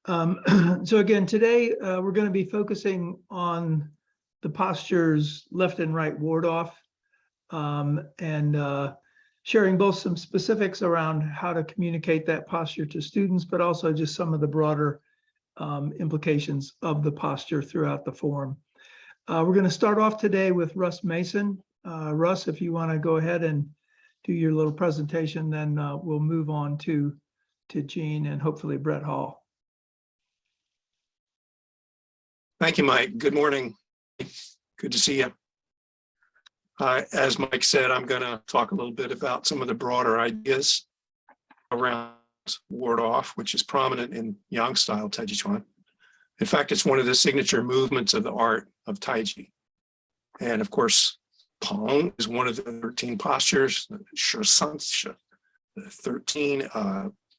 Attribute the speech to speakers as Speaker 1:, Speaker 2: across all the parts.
Speaker 1: So again, today we're going to be focusing on the postures left and right ward off, and sharing both some specifics around how to communicate that posture to students, but also just some of the broader implications of the posture throughout the form. We're going to start off today with Russ Mason. Russ, if you want to go ahead and do your little presentation, then we'll move on to Jean and hopefully Brett Hall.
Speaker 2: Thank you, Mike. Good morning. Good to see you. As Mike said, I'm going to talk a little bit about some of the broader ideas around ward off, which is prominent in Yang style Tai Chi Chuan. In fact, it's one of the signature movements of the art of Tai Chi. And of course, Peng is one of the 13 postures. The 13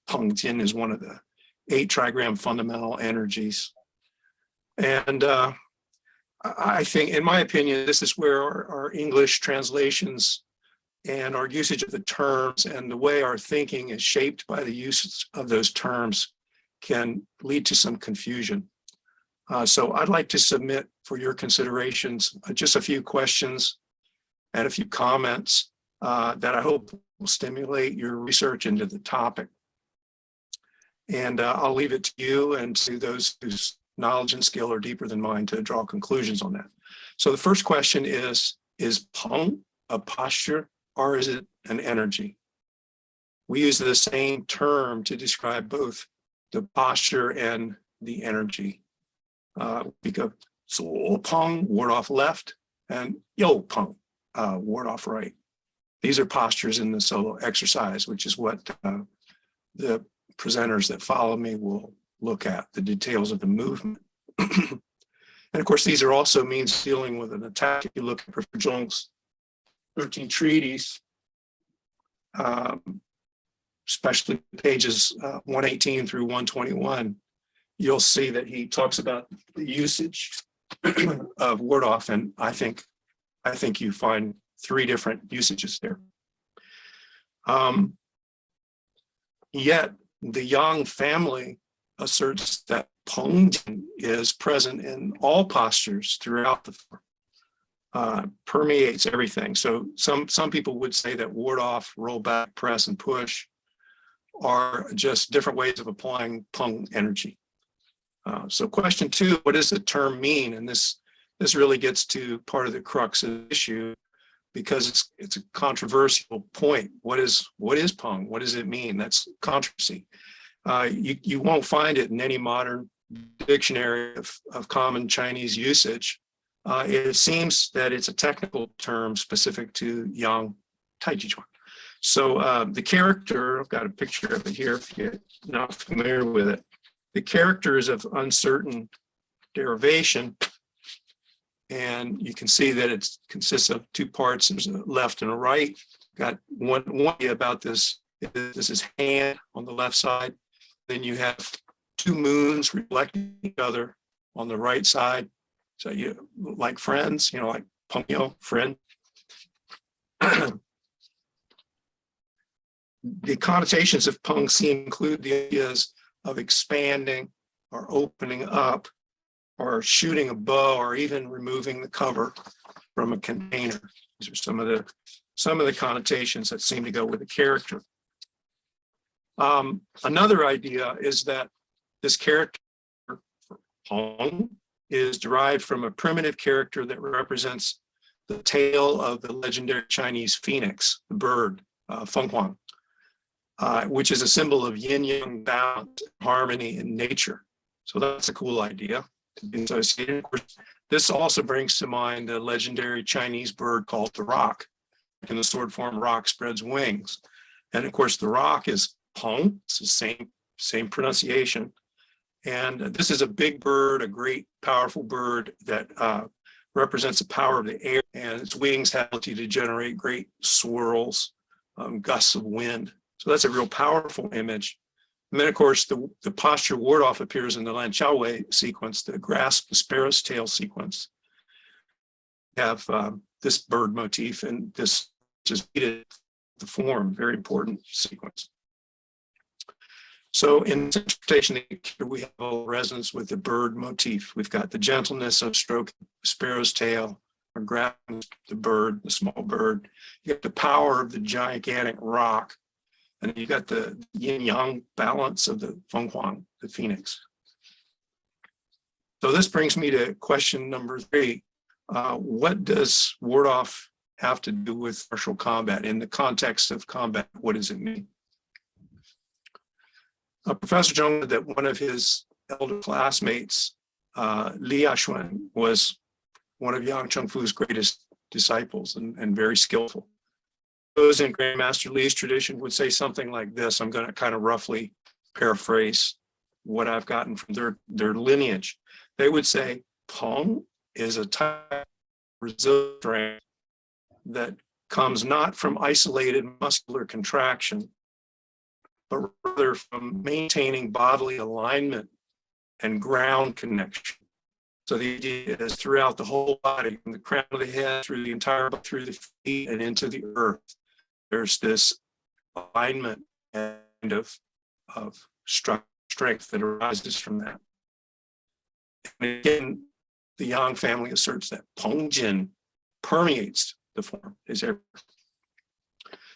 Speaker 2: Peng Jin is one of the 8 trigram fundamental energies. And I think, in my opinion, this is where our English translations and our usage of the terms and the way our thinking is shaped by the use of those terms can lead to some confusion. So I'd like to submit for your considerations just a few questions and a few comments that I hope will stimulate your research into the topic. And I'll leave it to you and to those whose knowledge and skill are deeper than mine to draw conclusions on that. So the first question is Peng a posture or is it an energy? We use the same term to describe both the posture and the energy. Because so Peng, ward off left, and Yo Peng, ward off right. These are postures in the solo exercise, which is what the presenters that follow me will look at, the details of the movement. And of course, these are also means dealing with an attack. If you look at Professor Zhong's 13 treaties, especially pages 118 through 121, you'll see that he talks about the usage of ward off, and I think you find 3 different usages there. Yet the Yang family asserts that Peng is present in all postures throughout the form, permeates everything. So some people would say that ward off, roll back, press, and push are just different ways of applying Peng energy. So question 2, what does the term mean? And this really gets to part of the crux of the issue, because it's a controversial point. What is Peng? What does it mean? That's controversy. You won't find it in any modern dictionary of common Chinese usage. It seems that it's a technical term specific to Yang Tai Chi Chuan. So the character, I've got a picture of it here if you're not familiar with it. The character is of uncertain derivation, and you can see that it consists of 2 parts. There's a left and a right. Got one idea about this. This is hand on the left side. Then you have 2 moons reflecting each other on the right side. So you like friends, like Pengyo, friend. The connotations of Peng include the ideas of expanding or opening up or shooting a bow or even removing the cover from a container. These are some of the connotations that seem to go with the character. Another idea is that this character for Peng is derived from a primitive character that represents the tail of the legendary Chinese phoenix, the bird, Feng Huang, which is a symbol of yin-yang balance, harmony in nature. So that's a cool idea to be associated. Of course, this also brings to mind the legendary Chinese bird called the roc. In the sword form, roc spreads wings. And of course, the roc is Peng. It's the same pronunciation. And this is a big bird, a great, powerful bird that represents the power of the air, and its wings have the ability to generate great swirls, gusts of wind. So that's a real powerful image. And then, of course, the posture ward off appears in the Lan Chao Wei sequence, the grasp the sparrow's tail sequence. We have this bird motif, and this just the form, very important sequence. So in this interpretation, we have a resonance with the bird motif. We've got the gentleness of stroking the sparrow's tail, or grabbing the bird, the small bird. You got the power of the gigantic rock, and you got the yin-yang balance of the feng huang, the phoenix. So this brings me to question number 3. What does ward off have to do with martial combat? In the context of combat, what does it mean? Professor Zheng said that one of his elder classmates, Li Yashuan, was one of Yang Chengfu's greatest disciples and very skillful. Those in Grandmaster Li's tradition would say something like this. I'm going to kind of roughly paraphrase what I've gotten from their lineage. They would say, Peng is a type of resilient strength that comes not from isolated muscular contraction, but rather from maintaining bodily alignment and ground connection. So the idea is throughout the whole body, from the crown of the head, through the entire body, through the feet, and into the earth, there's this alignment and of strength that arises from that. And again, the Yang family asserts that Pengjin permeates the form, is everything.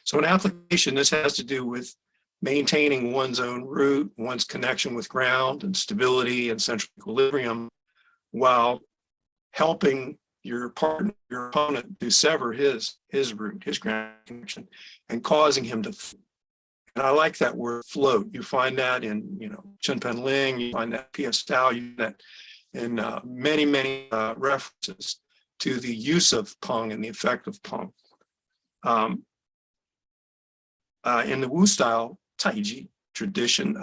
Speaker 2: So in application, this has to do with maintaining one's own root, one's connection with ground and stability and central equilibrium, while helping your partner, your opponent, to sever his root, his ground connection, and causing him to float. And I like that word float. You find that in, Chen Pen Ling, you find that P.S. Tao, you find that in many references to the use of Peng and the effect of Peng. In the Wu style Taiji tradition,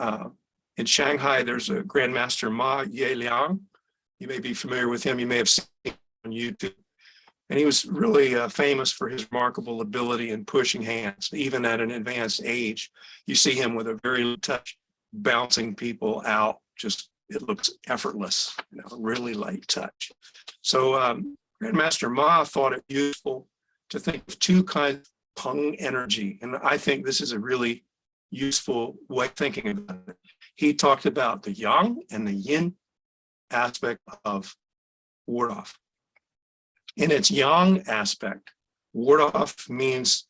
Speaker 2: in Shanghai, there's a Grandmaster Ma Yeliang. You may be familiar with him. You may have seen him on YouTube. And he was really famous for his remarkable ability in pushing hands, even at an advanced age. You see him with a very light touch, bouncing people out. Just, it looks effortless, really light touch. So Grandmaster Ma thought it useful to think of 2 kinds of Peng energy. And I think this is a really useful way of thinking about it. He talked about the yang and the yin aspect of ward off. In its yang aspect, ward off means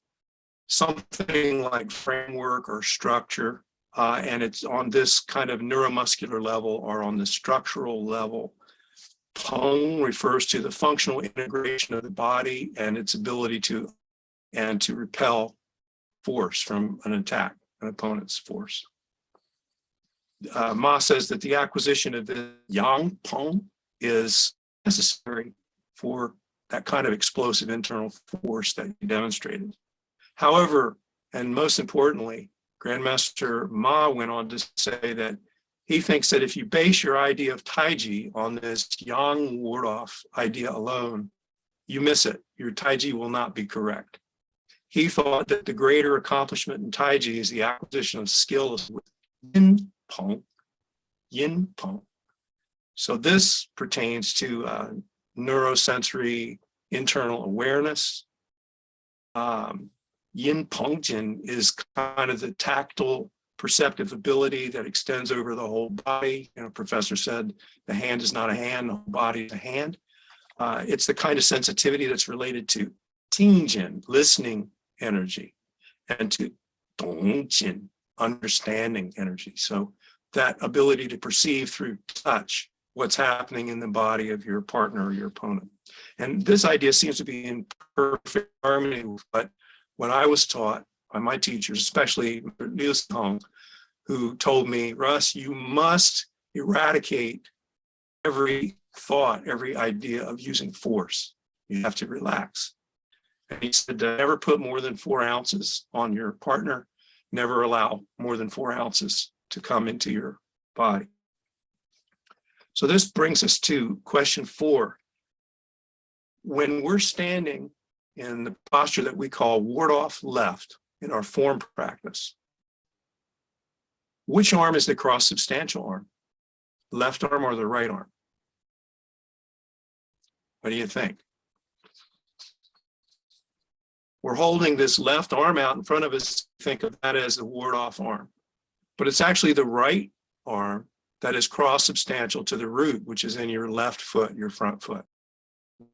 Speaker 2: something like framework or structure, and it's on this kind of neuromuscular level or on the structural level. Peng refers to the functional integration of the body and its ability to repel force from an attack, an opponent's force. Ma says that the acquisition of the yang Peng is necessary for that kind of explosive internal force that he demonstrated. However, and most importantly, Grandmaster Ma went on to say that he thinks that if you base your idea of Taiji on this yang ward-off idea alone, you miss it. Your Taiji will not be correct. He thought that the greater accomplishment in Taiji is the acquisition of skills with yin peng. So this pertains to neurosensory internal awareness. Yin pengjin is kind of the tactile perceptive ability that extends over the whole body. Professor said the hand is not a hand, the whole body is a hand. It's the kind of sensitivity that's related to tingjin, listening energy, and to dongjin, understanding energy. So that ability to perceive through touch what's happening in the body of your partner or your opponent. And this idea seems to be in perfect harmony with what I was taught by my teachers, especially Liu Song, who told me, Russ, you must eradicate every thought, every idea of using force. You have to relax. And he said, never put more than 4 ounces on your partner, never allow more than 4 ounces to come into your body. So this brings us to question 4. When we're standing in the posture that we call ward off left in our form practice, which arm is the cross substantial arm? Left arm or the right arm? What do you think? We're holding this left arm out in front of us. Think of that as the ward off arm. but it's actually the right arm that is cross-substantial to the root, which is in your left foot, your front foot.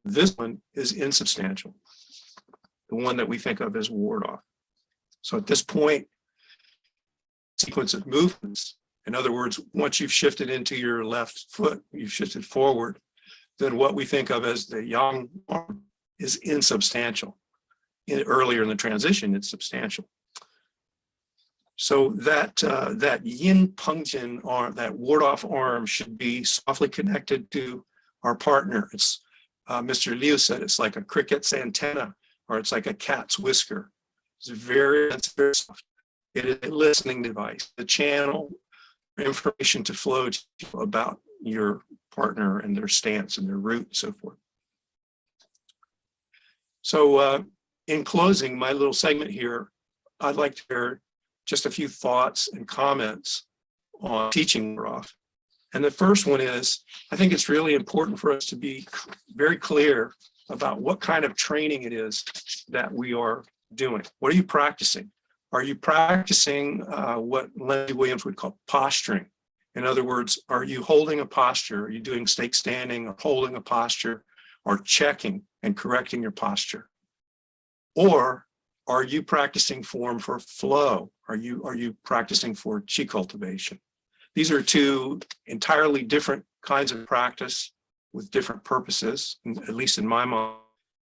Speaker 2: This one is insubstantial, the one that we think of as ward off. So at this point, sequence of movements, in other words, once you've shifted into your left foot, you've shifted forward, then what we think of as the yang arm is insubstantial. Earlier in the transition, it's substantial. So that yin pungjin arm, that ward off arm, should be softly connected to our partner. It's Mr. Liu said it's like a cricket's antenna, or it's like a cat's whisker. It's very soft. It is a listening device, the channel information to flow to you about your partner and their stance and their root and so forth. So in closing my little segment here, I'd like to share just a few thoughts and comments on teaching ward off. And the first one is, I think it's really important for us to be very clear about what kind of training it is that we are doing. What are you practicing? Are you practicing what Lindsay Williams would call posturing? In other words, are you holding a posture? Are you doing stake standing or holding a posture or checking and correcting your posture? Or are you practicing form for flow? Are you practicing for chi cultivation? These are two entirely different kinds of practice with different purposes, at least in my mind.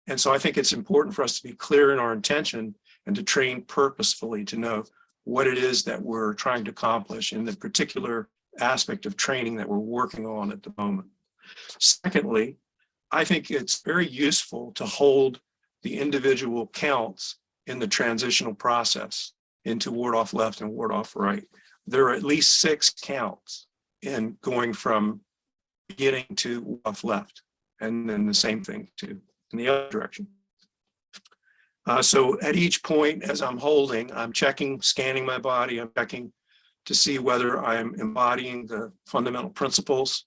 Speaker 2: And so I think it's important for us to be clear in our intention and to train purposefully to know what it is that we're trying to accomplish in the particular aspect of training that we're working on at the moment. Secondly, I think it's very useful to hold the individual counts in the transitional process into ward off left and ward off right. There are at least 6 counts in going from beginning to ward off left, and then the same thing too in the other direction. So at each point as I'm holding, I'm checking, scanning my body, I'm checking to see whether I'm embodying the fundamental principles.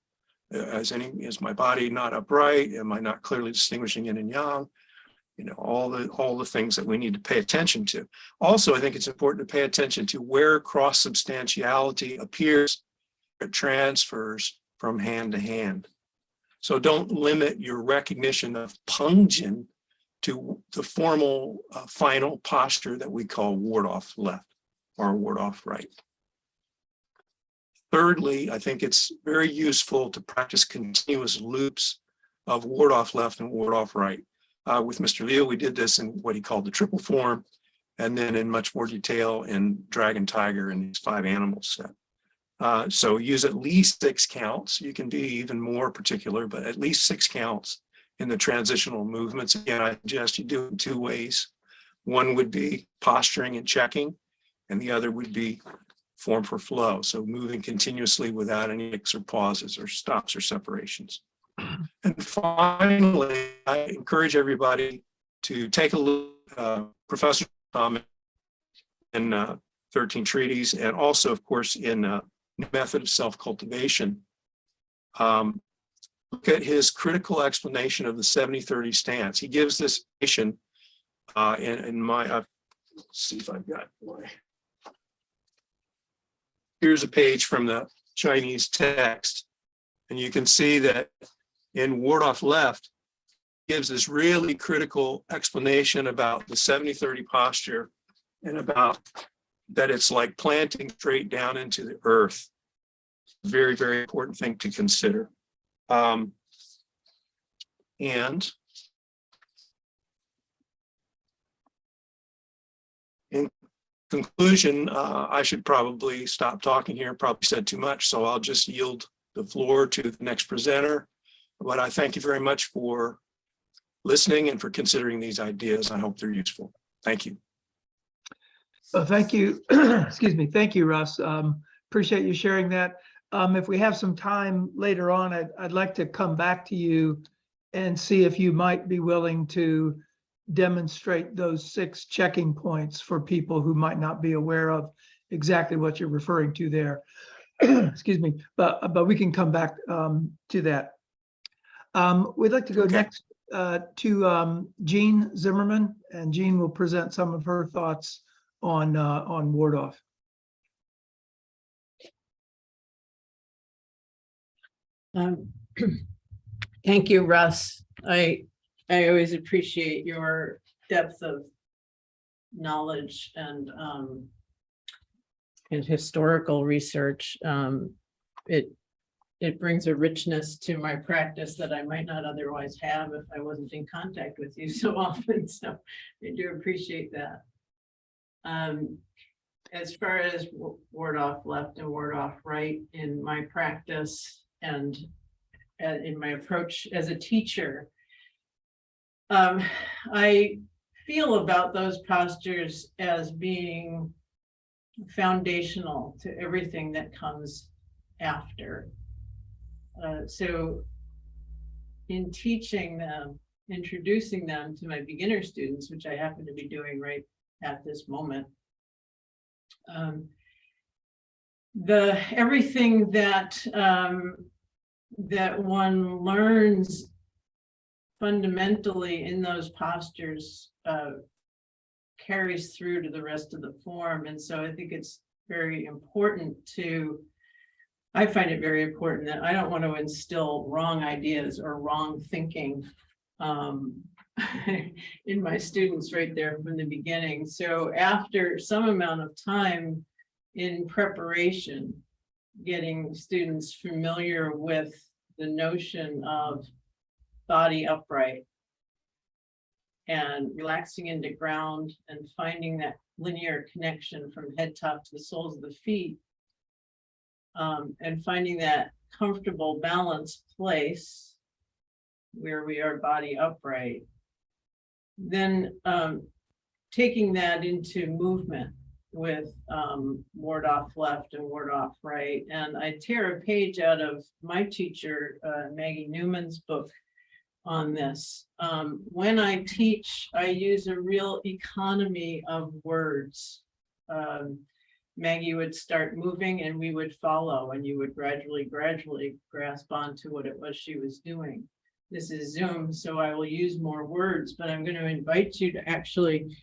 Speaker 2: Is my body not upright? Am I not clearly distinguishing yin and yang? You know, all the things that we need to pay attention to. Also, I think it's important to pay attention to where cross-substantiality appears. It transfers from hand to hand. So don't limit your recognition of pungjin to the formal final posture that we call ward off left or ward off right. Thirdly, I think it's very useful to practice continuous loops of ward off left and ward off right. With Mr. Liu, we did this in what he called the triple form, and then in much more detail in Dragon Tiger and these 5 animals set. So use at least 6 counts. You can be even more particular, but at least 6 counts in the transitional movements. Again, I suggest you do it in 2 ways. One would be posturing and checking, and the other would be form for flow. So moving continuously without any nicks or pauses or stops or separations. And finally, I encourage everybody to take a look at Professor comment in 13 Treaties, and also, of course, in New Method of Self-Cultivation. Look at his critical explanation of the 70-30 stance. He gives this in my, let's see if I've got my, here's a page from the Chinese text, and you can see that in ward off left, gives this really critical explanation about the 70-30 posture and about that it's like planting straight down into the earth. Very, very important thing to consider. And in conclusion, I should probably stop talking here, probably said too much, so I'll just yield the floor to the next presenter. But I thank you very much for listening and for considering these ideas. I hope they're useful. Thank you.
Speaker 1: Thank you. Excuse me. Thank you, Russ. Appreciate you sharing that. If we have some time later on, I'd like to come back to you and see if you might be willing to demonstrate those 6 checking points for people who might not be aware of exactly what you're referring to there. Excuse me, but we can come back to that. We'd like to go next to Jean Zimmerman, and Jean will present some of her thoughts on ward off.
Speaker 3: Um, Thank you, Russ. I always appreciate your depth of knowledge and historical research. It brings a richness to my practice that I might not otherwise have if I wasn't in contact with you so often. So I do appreciate that. As far as ward off left and ward off right in my practice and in my approach as a teacher, I feel about those postures as being foundational to everything that comes after. So in teaching them, introducing them to my beginner students, which I happen to be doing right at this moment, everything that that one learns fundamentally in those postures carries through to the rest of the form. And so I think it's very important I find it very important that I don't want to instill wrong ideas or wrong thinking in my students right there from the beginning. So after some amount of time in preparation, getting students familiar with the notion of body upright and relaxing into ground and finding that linear connection from head top to the soles of the feet, and finding that comfortable balanced place where we are body upright, then taking that into movement with ward off left and ward off right. And I tear a page out of my teacher, Maggie Newman's book on this. When I teach, I use a real economy of words. Maggie would start moving and we would follow, and you would gradually grasp onto what it was she was doing. This is Zoom, so I will use more words, but I'm going to invite you to actually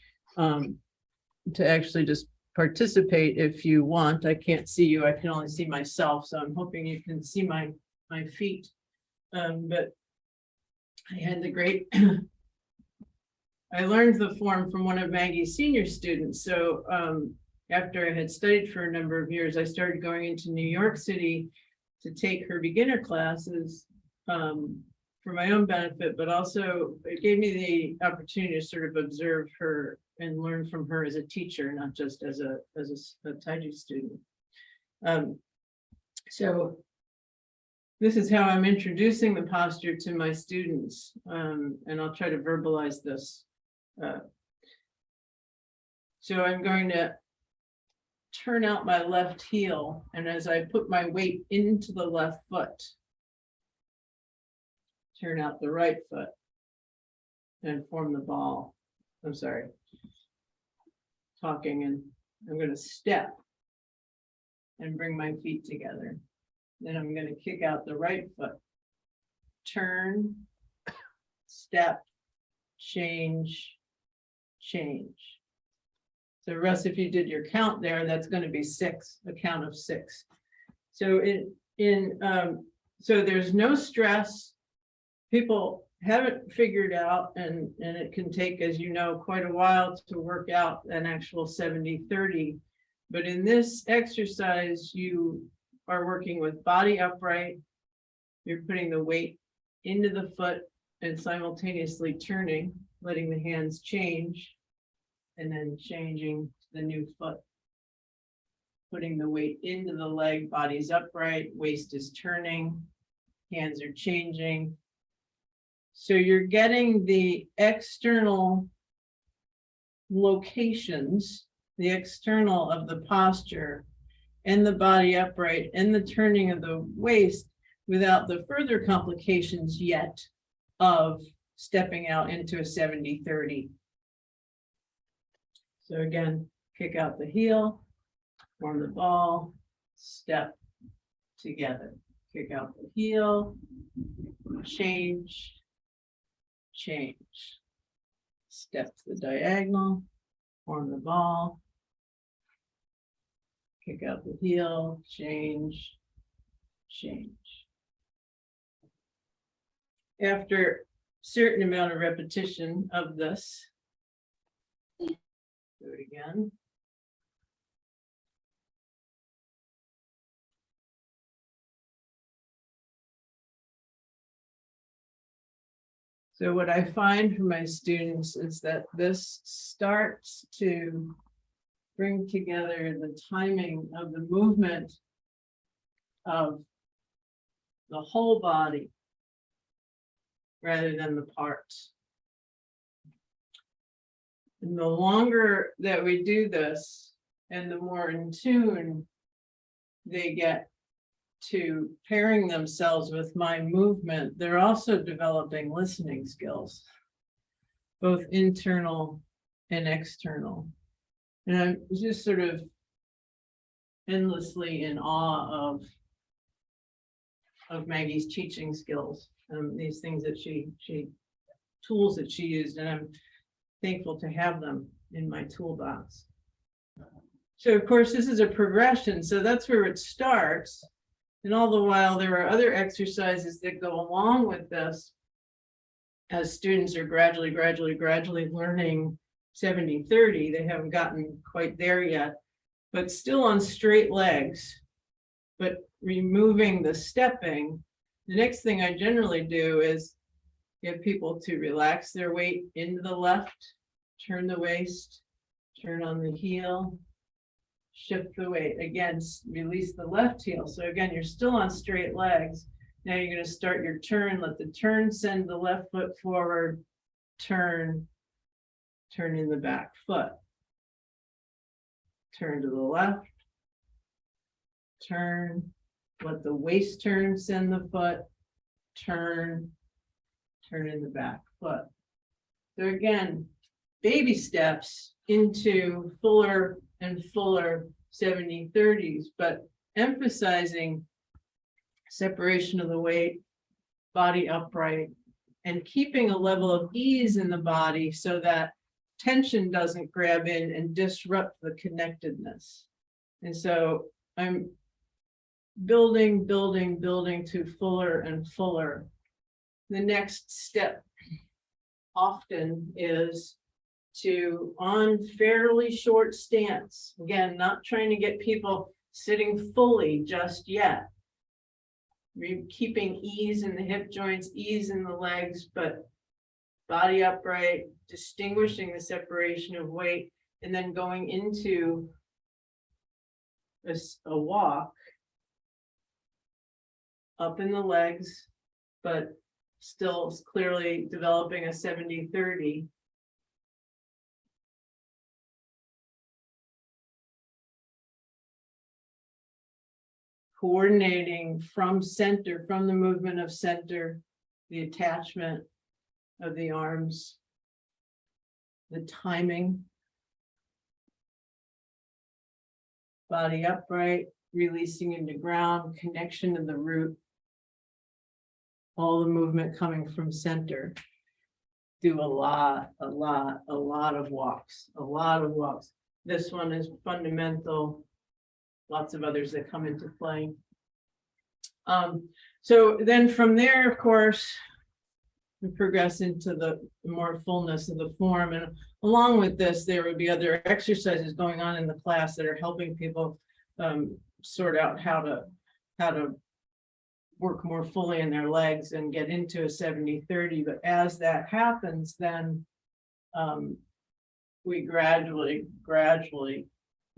Speaker 3: just participate if you want. I can't see you, I can only see myself, so I'm hoping you can see my feet. But I had the great I learned the form from one of Maggie's senior students. So after I had studied for a number of years, I started going into New York City to take her beginner classes for my own benefit, but also it gave me the opportunity to sort of observe her and learn from her as a teacher, not just as a Taiji student. So this is how I'm introducing the posture to my students, and I'll try to verbalize this. So I'm going to turn out my left heel, and as I put my weight into the left foot, turn out the right foot and form the ball. I'm sorry, talking, and I'm going to step and bring my feet together. Then I'm going to kick out the right foot, turn, step, change, change. So Russ, if you did your count there, that's going to be 6, a count of 6. So so there's no stress. People haven't figured out, and it can take, as you know, quite a while to work out an actual 70-30. But in this exercise, you are working with body upright. You're putting the weight into the foot and simultaneously turning, letting the hands change, and then changing to the new foot. Putting the weight into the leg, body's upright, waist is turning, hands are changing. So you're getting the external locations, the external of the posture and the body upright and the turning of the waist without the further complications yet of stepping out into a 70-30. So again, kick out the heel, form the ball, step together. Kick out the heel, change, change. Step to the diagonal, form the ball, kick out the heel, change, change. after certain amount of repetition of this, do it again. So what I find for my students is that this starts to bring together the timing of the movement of the whole body rather than the parts. And the longer that we do this and the more in tune they get to pairing themselves with my movement, they're also developing listening skills, both internal and external. And I'm just sort of endlessly in awe of Maggie's teaching skills, these things that she tools that she used, and I'm thankful to have them in my toolbox. So of course, this is a progression, so that's where it starts. And all the while, there are other exercises that go along with this as students are gradually learning 70-30. They haven't gotten quite there yet, but still on straight legs, but removing the stepping. The next thing I generally do is get people to relax their weight into the left, turn the waist, turn on the heel, shift the weight. Again, release the left heel. So again, you're still on straight legs. Now you're going to start your turn. Let the turn send the left foot forward, turn in the back foot. Turn to the left, turn, let the waist turn, send the foot, turn in the back foot. So again, baby steps into fuller and fuller 70-30s, but emphasizing separation of the weight, body upright, and keeping a level of ease in the body so that tension doesn't grab in and disrupt the connectedness. And so I'm building to fuller and fuller. The next step often is to, on fairly short stance, again, not trying to get people sitting fully just yet, keeping ease in the hip joints, ease in the legs, but body upright, distinguishing the separation of weight, and then going into a walk up in the legs, but still clearly developing a 70-30. Coordinating from center, from the movement of center, the attachment of the arms, the timing, body upright, releasing into ground, connection to the root, all the movement coming from center. Do a lot of walks, This one is fundamental. Lots of others that come into play. So then from there, of course, we progress into the more fullness of the form. And along with this, there would be other exercises going on in the class that are helping people sort out how to work more fully in their legs and get into a 70-30. But as that happens, then we gradually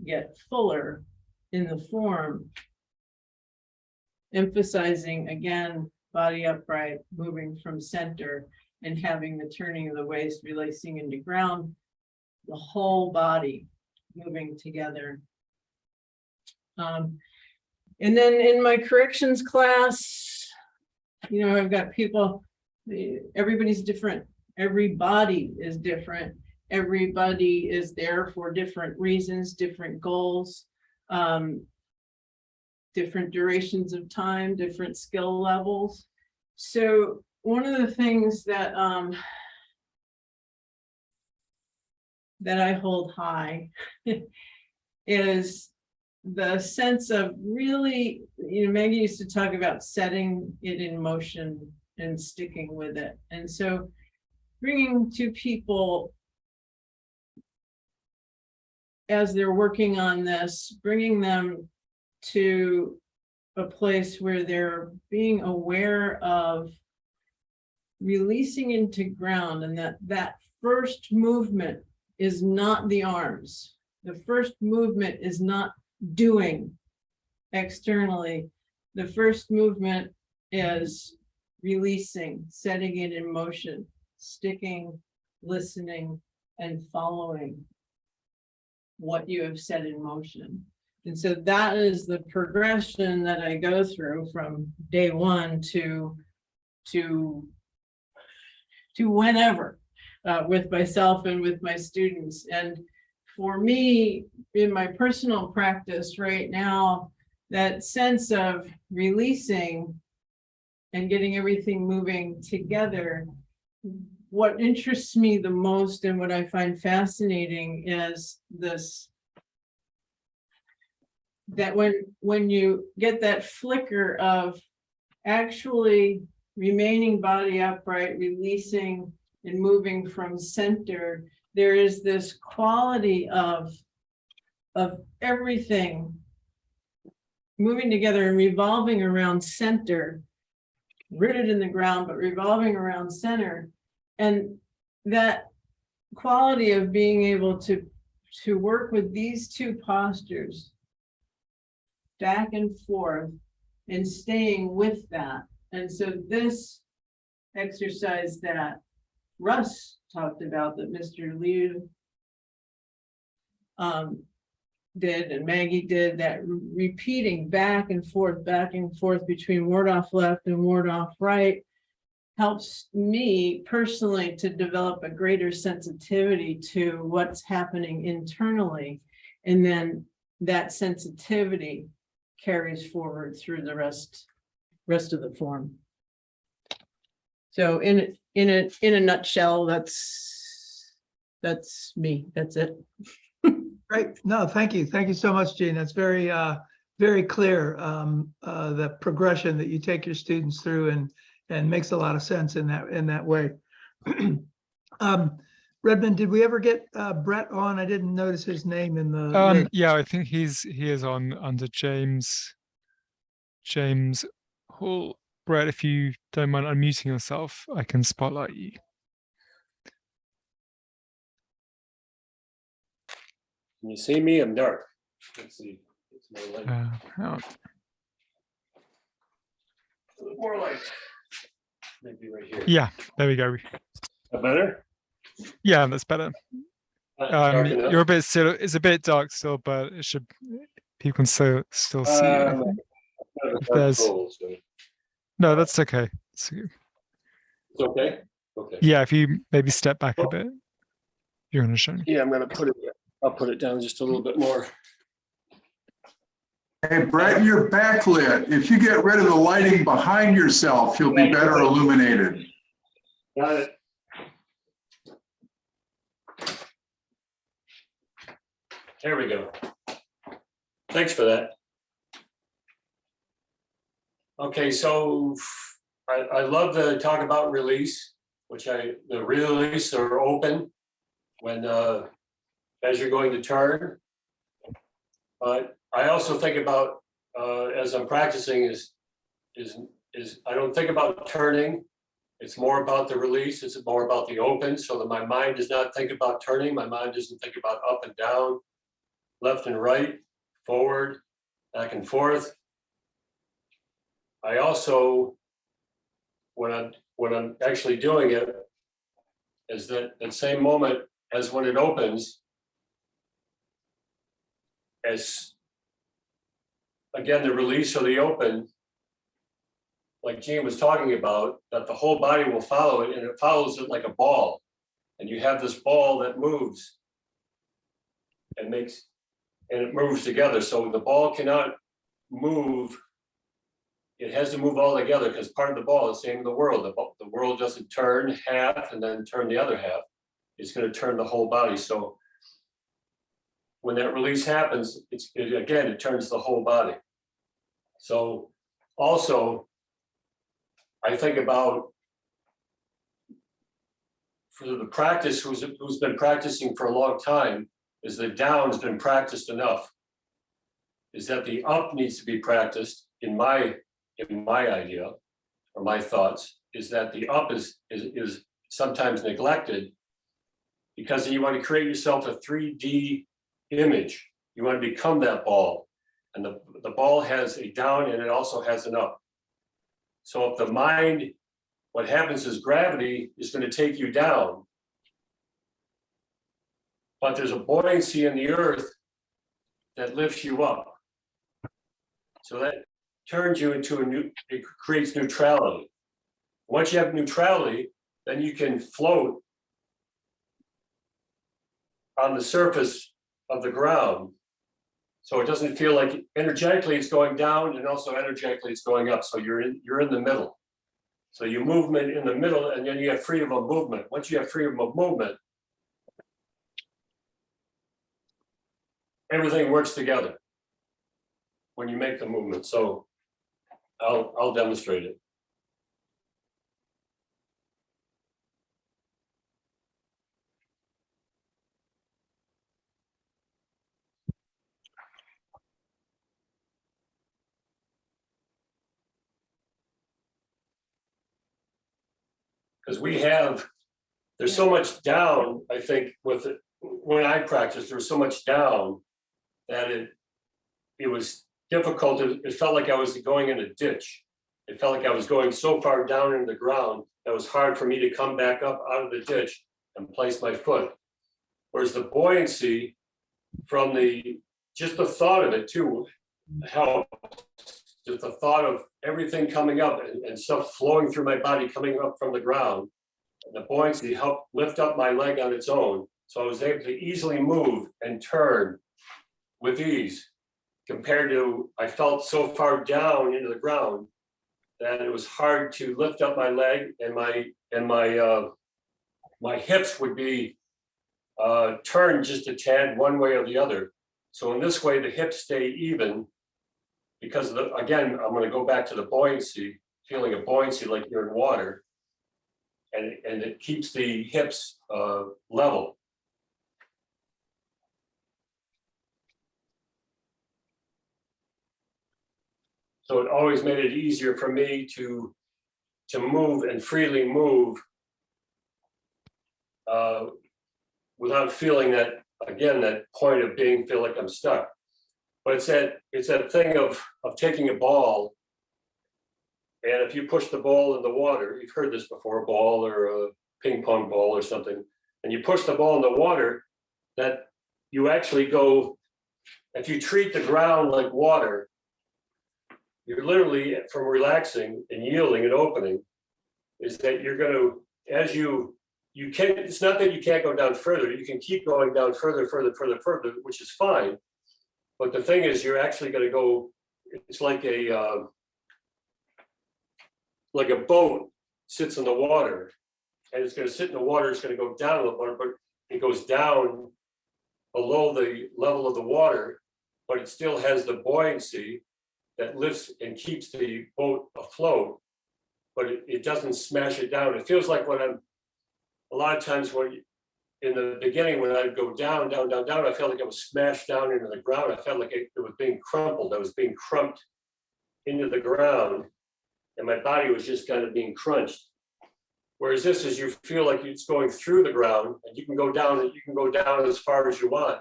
Speaker 3: get fuller in the form, emphasizing again, body upright, moving from center, and having the turning of the waist, releasing into ground, the whole body moving together. And then in my corrections class, I've got people, everybody's different. Everybody is different. Everybody is there for different reasons, different goals, different durations of time, different skill levels. So one of the things that that I hold high is the sense of really, Maggie used to talk about setting it in motion and sticking with it. And so bringing to people as they're working on this, bringing them to a place where they're being aware of releasing into ground, and that first movement is not the arms. The first movement is not doing externally. The first movement is releasing, setting it in motion, sticking, listening, and following what you have set in motion. And so that is the progression that I go through from day one to whenever, with myself and with my students. And for me, in my personal practice right now, that sense of releasing and getting everything moving together, what interests me the most and what I find fascinating is this, that when you get that flicker of actually remaining body upright, releasing and moving from center, there is this quality of everything moving together and revolving around center, rooted in the ground, but revolving around center. And that quality of being able to work with these two postures back and forth and staying with that. And so this exercise that Russ talked about, that Mr. Liu did and Maggie did, that repeating back and forth between ward off left and ward off right, helps me personally to develop a greater sensitivity to what's happening internally. And then that sensitivity carries forward through the rest of the form. So in a nutshell, that's me. That's it.
Speaker 1: Great. No, thank you. Thank you so much, Jean. That's very, very clear. The progression that you take your students through and makes a lot of sense in that way. Redmond, did we ever get Brett on? I didn't notice his name in the list.
Speaker 4: Yeah, I think he is on under James Hall. Brett, if you don't mind unmuting yourself, I can spotlight you.
Speaker 5: Can you see me? I'm dark. Let's see. It's more light.
Speaker 4: Hang on.
Speaker 5: More light. Maybe right here.
Speaker 4: Yeah, there we go.
Speaker 5: Is that better?
Speaker 4: Yeah, that's better.
Speaker 5: Dark enough?
Speaker 4: You're a bit still. It's a bit dark still, but it should. People can still see you. I think. If there's no, that's okay.
Speaker 5: It's okay. Okay.
Speaker 4: Yeah, if you maybe step back a bit, you're going to show me.
Speaker 5: Yeah, I'm gonna put it. I'll put it down just a little bit more.
Speaker 6: Hey, Brett, you're backlit. If you get rid of the lighting behind yourself, you'll be better illuminated.
Speaker 5: Got it. There we go. Thanks for that. Okay, so I love to talk about release, the release or open when as you're going to turn. But I also think about as I'm practicing is I don't think about turning. It's more about the release. It's more about the open, so that my mind does not think about turning. My mind doesn't think about up and down, left and right, forward, back and forth. I also, when I'm actually doing it, is that same moment as when it opens, as again, the release or the open, like Jean was talking about, that the whole body will follow it, and it follows it like a ball. And you have this ball that moves and it moves together. So the ball cannot move. It has to move all together because part of the ball is the same in the world. The world doesn't turn half and then turn the other half. It's going to turn the whole body. So when that release happens, it turns the whole body. So also, I think about for the practice who's been practicing for a long time is the down's been practiced enough. Is that the up needs to be practiced in my idea or my thoughts is that the up is sometimes neglected because you want to create yourself a 3D image. You want to become that ball. And the ball has a down and it also has an up. So if the mind, what happens is gravity is going to take you down. But there's a buoyancy in the earth that lifts you up. So that turns you into it creates neutrality. Once you have neutrality, then you can float on the surface of the ground. So it doesn't feel like energetically it's going down and also energetically it's going up. So you're in the middle. So you movement in the middle and then you have freedom of movement. Once you have freedom of movement, everything works together when you make the movement. So I'll demonstrate it. Because there's so much down, I think, with it. When I practiced, there was so much down that it was difficult. It felt like I was going in a ditch. It felt like I was going so far down in the ground that it was hard for me to come back up out of the ditch and place my foot. Whereas the buoyancy from just the thought of it too helped. Just the thought of everything coming up and stuff flowing through my body coming up from the ground. And the buoyancy helped lift up my leg on its own. So I was able to easily move and turn with ease compared to, I felt so far down into the ground that it was hard to lift up my leg and my hips would be turned just a tad one way or the other. So in this way, the hips stay even because again, I'm going to go back to the buoyancy, feeling of buoyancy like you're in water, and it keeps the hips level. So it always made it easier for me to move and freely move without feeling that, again, that point of feel like I'm stuck. But it's that thing of taking a ball, and if you push the ball in the water, you've heard this before, a ball or a ping pong ball or something, and you push the ball in the water, that you actually go, if you treat the ground like water, you're literally, from relaxing and yielding and opening, is that you're going to, as you can, it's not that you can't go down further, you can keep going down further, which is fine. But the thing is, you're actually going to go, it's like a boat sits in the water, and it's going to sit in the water, it's going to go down in the water, but it goes down below the level of the water, but it still has the buoyancy that lifts and keeps the boat afloat, but it doesn't smash it down. It feels like a lot of times in the beginning, when I'd go down, I felt like I was smashed down into the ground. I felt like it was being crumpled. I was being crumped into the ground, and my body was just kind of being crunched. Whereas this is, you feel like it's going through the ground, and you can go down as far as you want.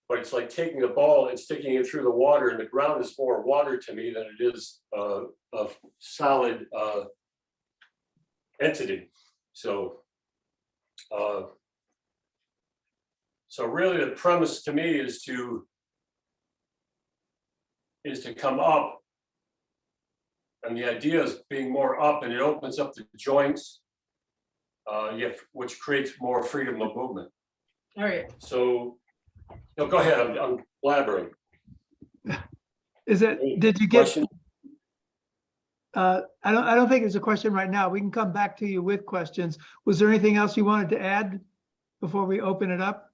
Speaker 5: But it's like taking a ball and sticking it through the water, and the ground is more water to me than it is a solid entity. So really the premise to me is to come up, and the idea is being more up, and it opens up the joints, which creates more freedom of movement.
Speaker 3: All right.
Speaker 5: So, no, go ahead. I'm blabbering.
Speaker 1: Did you get?
Speaker 5: Question?
Speaker 1: I don't think it's a question right now. We can come back to you with questions. Was there anything else you wanted to add before we open it up?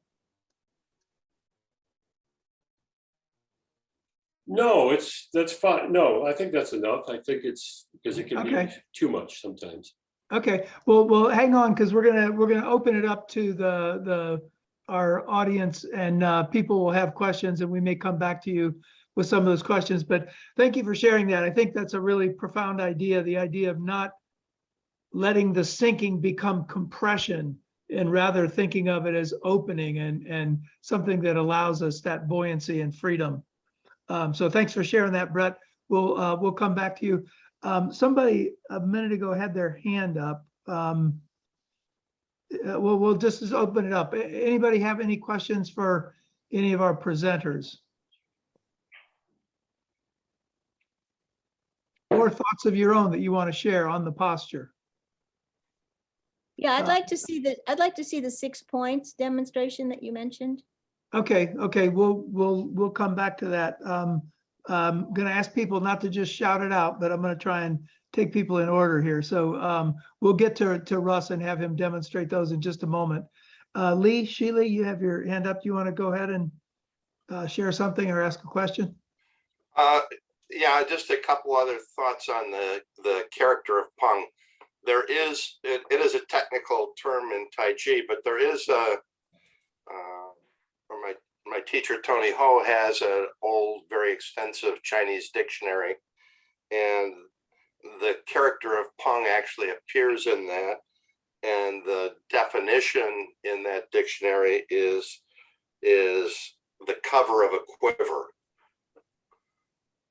Speaker 5: No, that's fine. No, I think that's enough. I think it's because it can be
Speaker 1: Okay.
Speaker 5: too much sometimes.
Speaker 1: Okay, well, hang on, because we're gonna open it up to our audience, and people will have questions, and we may come back to you with some of those questions. But thank you for sharing that. I think that's a really profound idea, the idea of not letting the sinking become compression, and rather thinking of it as opening and something that allows us that buoyancy and freedom. So thanks for sharing that, Brett. We'll come back to you. Somebody a minute ago had their hand up. We'll just open it up. Anybody have any questions for any of our presenters? Or thoughts of your own that you want to share on the posture?
Speaker 7: Yeah, I'd like to see the 6 points demonstration that you mentioned.
Speaker 1: Okay, we'll come back to that. I'm going to ask people not to just shout it out, but I'm going to try and take people in order here. So we'll get to Russ and have him demonstrate those in just a moment. Sheila, you have your hand up. Do you want to go ahead and share something or ask a question?
Speaker 8: Yeah, just a couple other thoughts on the character of Peng. It is a technical term in Tai Chi, but there is my teacher, Tony Ho, has an old, very extensive Chinese dictionary, and the character of Peng actually appears in that. And the definition in that dictionary is the cover of a quiver.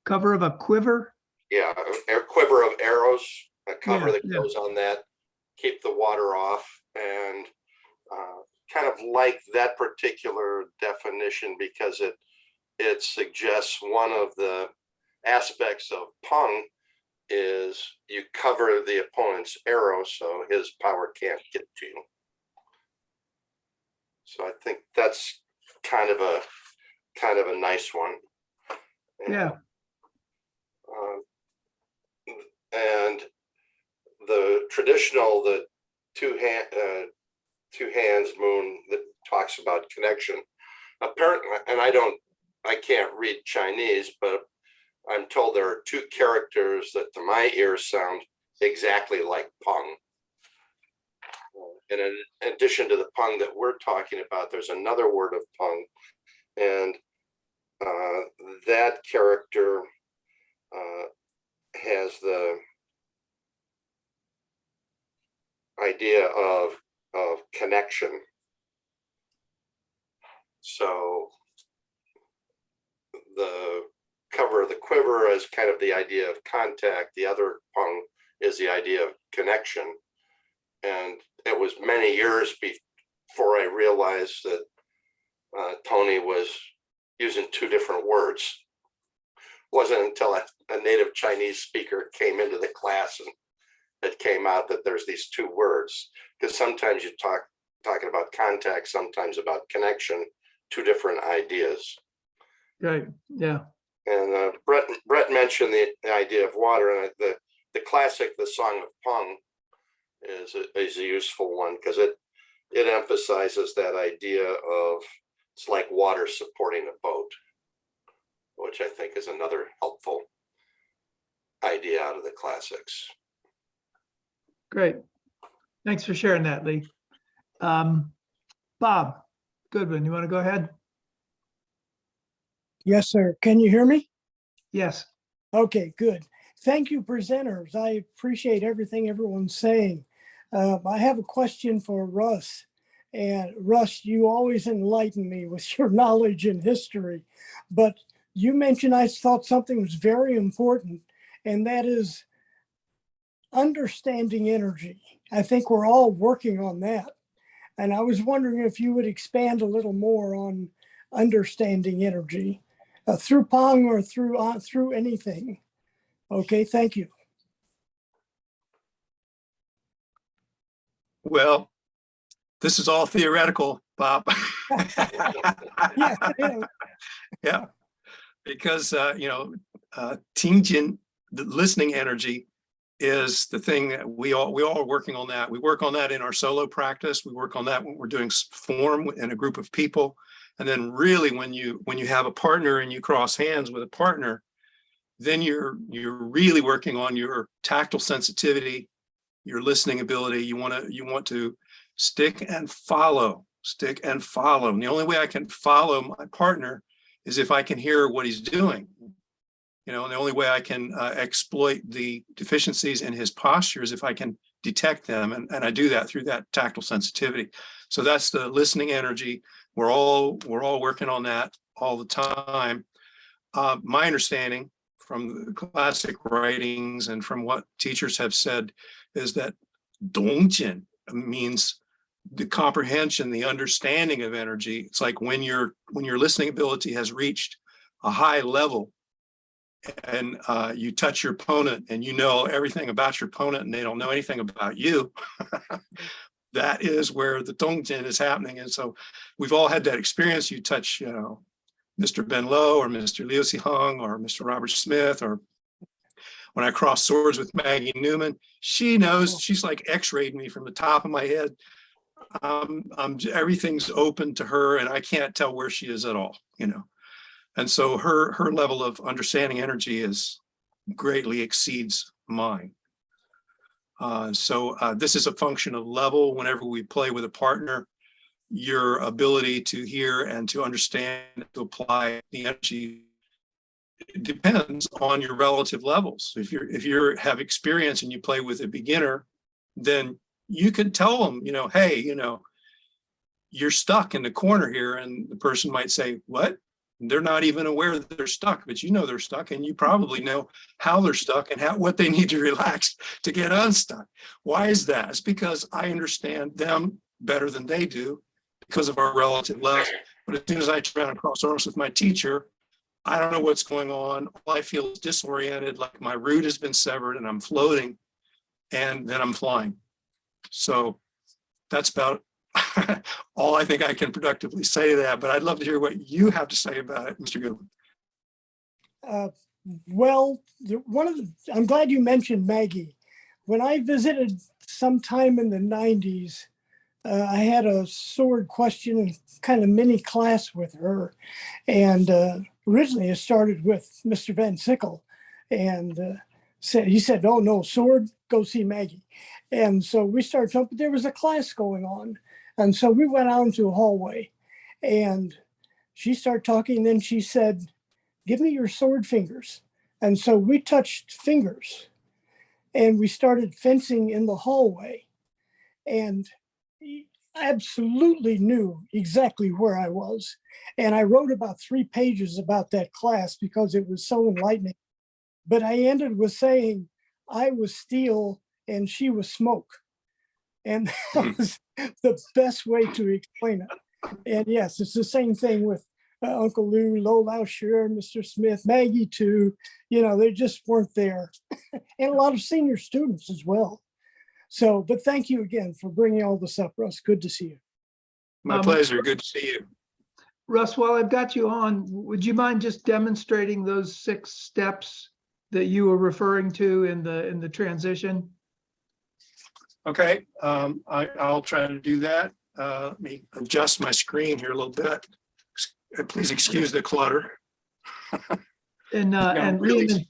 Speaker 1: Cover of a quiver?
Speaker 8: Yeah, a quiver of arrows, a cover
Speaker 1: Yeah,
Speaker 8: that
Speaker 1: yeah.
Speaker 8: goes on that, keep the water off, and kind of like that particular definition because it suggests one of the aspects of Peng is you cover the opponent's arrow so his power can't get to you. So I think that's kind of a nice one.
Speaker 1: Yeah.
Speaker 8: And the traditional, the two hands moon that talks about connection. Apparently, and I can't read Chinese, but I'm told there are two characters that to my ears sound exactly like Peng. And in addition to the Peng that we're talking about, there's another word of Peng, and that character has the idea of connection. So the cover of the quiver is kind of the idea of contact. The other Peng is the idea of connection. And it was many years before I realized that Tony was using two different words. It wasn't until a native Chinese speaker came into the class and it came out that there's these two words, because sometimes you talking about contact, sometimes about connection, two different ideas.
Speaker 1: Right. Yeah.
Speaker 8: And Brett mentioned the idea of water, and the classic, the Song of Peng, is a useful one because it emphasizes that idea of it's like water supporting a boat, which I think is another helpful idea out of the classics.
Speaker 1: Great. Thanks for sharing that, Lee. Bob Goodwin, you want to go ahead?
Speaker 9: Yes, sir. Can you hear me?
Speaker 1: Yes.
Speaker 9: Okay, good. Thank you, presenters. I appreciate everything everyone's saying. I have a question for Russ. And Russ, you always enlighten me with your knowledge and history. But you mentioned, I thought something was very important, and that is understanding energy. I think we're all working on that. And I was wondering if you would expand a little more on understanding energy through Peng or through anything. Okay, thank you.
Speaker 2: Well, this is all theoretical, Bob.
Speaker 9: Yeah.
Speaker 2: Yeah, because Tingjin, the listening energy, is the thing that we all are working on. That we work on that in our solo practice. We work on that when we're doing form in a group of people, And then really when you have a partner and you cross hands with a partner, then you're really working on your tactile sensitivity, your listening ability. You want to stick and follow. And the only way I can follow my partner is if I can hear what he's doing. And the only way I can exploit the deficiencies in his posture is if I can detect them. And I do that through that tactile sensitivity. So that's the listening energy. We're all working on that all the time. My understanding from the classic writings and from what teachers have said is that Dongjin means the comprehension, the understanding of energy. It's like when your listening ability has reached a high level and you touch your opponent and you know everything about your opponent and they don't know anything about you. That is where the Dongjin is happening. And so we've all had that experience. You touch, Mr. Ben Low or Mr. Liu Sihong or Mr. Robert Smith, or when I cross swords with Maggie Newman, she knows, she's like x-rayed me from the top of my head. Everything's open to her and I can't tell where she is at all, And so her level of understanding energy is greatly exceeds mine. So this is a function of level. Whenever we play with a partner, your ability to hear and to understand, to apply the energy, it depends on your relative levels. If you have experience and you play with a beginner, then you can tell them, hey, you're stuck in the corner here, and the person might say, what? They're not even aware that they're stuck, but they're stuck, and you probably know how they're stuck and what they need to relax to get unstuck. Why is that? It's because I understand them better than they do because of our relative levels. But as soon as I turn around and cross arms with my teacher, I don't know what's going on. All I feel is disoriented, like my root has been severed and I'm floating, and then I'm flying. So that's about all I think I can productively say to that, but I'd love to hear what you have to say about it, Mr. Goodwin.
Speaker 9: I'm glad you mentioned Maggie. When I visited sometime in the 90s, I had a sword question kind of mini class with her. And originally it started with Mr. Van Sickle, and he said, oh no, sword, go see Maggie. And so we started talking, but there was a class going on. And so we went out into a hallway and she started talking. And then she said, give me your sword fingers. And so we touched fingers and we started fencing in the hallway. And I absolutely knew exactly where I was. And I wrote about 3 pages about that class because it was so enlightening. But I ended with saying I was steel and she was smoke. And that was the best way to explain it. And yes, it's the same thing with Uncle Lou, Lo Lao Sure, Mr. Smith, Maggie too. They just weren't there. And a lot of senior students as well. So, but thank you again for bringing all this up, Russ. Good to see you.
Speaker 2: My pleasure. Good to see you.
Speaker 1: Russ, while I've got you on, would you mind just demonstrating those 6 steps that you were referring to in the transition?
Speaker 2: Okay, I'll try to do that. Let me adjust my screen here a little bit. Please excuse the clutter.
Speaker 1: And
Speaker 2: really-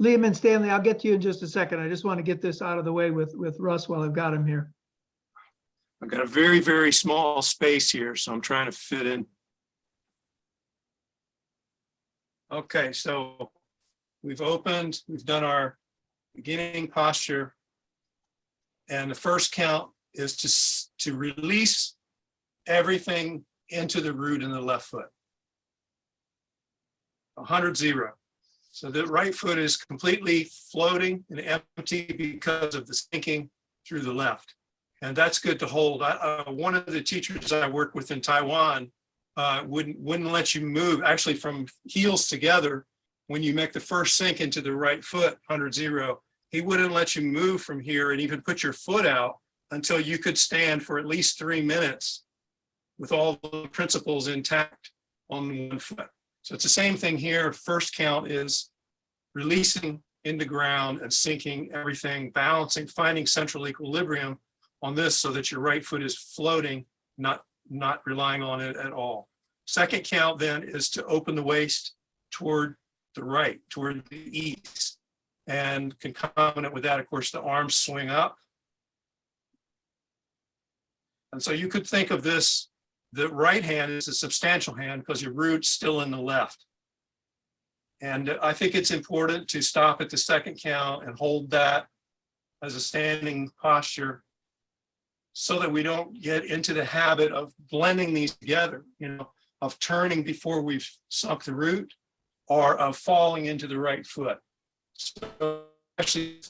Speaker 1: Liam and Stanley, I'll get to you in just a second. I just want to get this out of the way with Russ while I've got him here.
Speaker 2: I've got a very, very small space here, so I'm trying to fit in. Okay, so we've done our beginning posture. And the first count is to release everything into the root in the left foot. 100-0. So the right foot is completely floating and empty because of the sinking through the left. And that's good to hold. One of the teachers I worked with in Taiwan wouldn't let you move, actually from heels together. When you make the first sink into the right foot, 100-0, he wouldn't let you move from here and even put your foot out until you could stand for at least 3 minutes with all the principles intact on one foot. So it's the same thing here. First count is releasing into ground and sinking everything, balancing, finding central equilibrium on this so that your right foot is floating, not relying on it at all. Second count then is to open the waist toward the right, toward the east. And concomitant with that, of course, the arms swing up. And so you could think of this, the right hand is a substantial hand because your root's still in the left. And I think it's important to stop at the second count and hold that as a standing posture so that we don't get into the habit of blending these together, of turning before we've sunk the root or of falling into the right foot. So actually,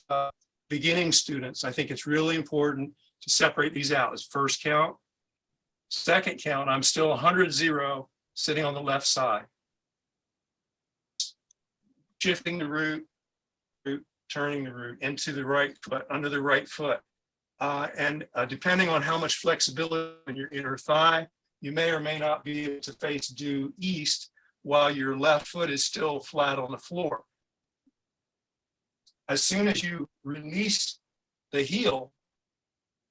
Speaker 2: beginning students, I think it's really important to separate these out as first count. Second count, I'm still 100-0 sitting on the left side. Shifting the root, turning the root into the right foot, under the right foot. And depending on how much flexibility in your inner thigh, you may or may not be able to face due east while your left foot is still flat on the floor. As soon as you release the heel,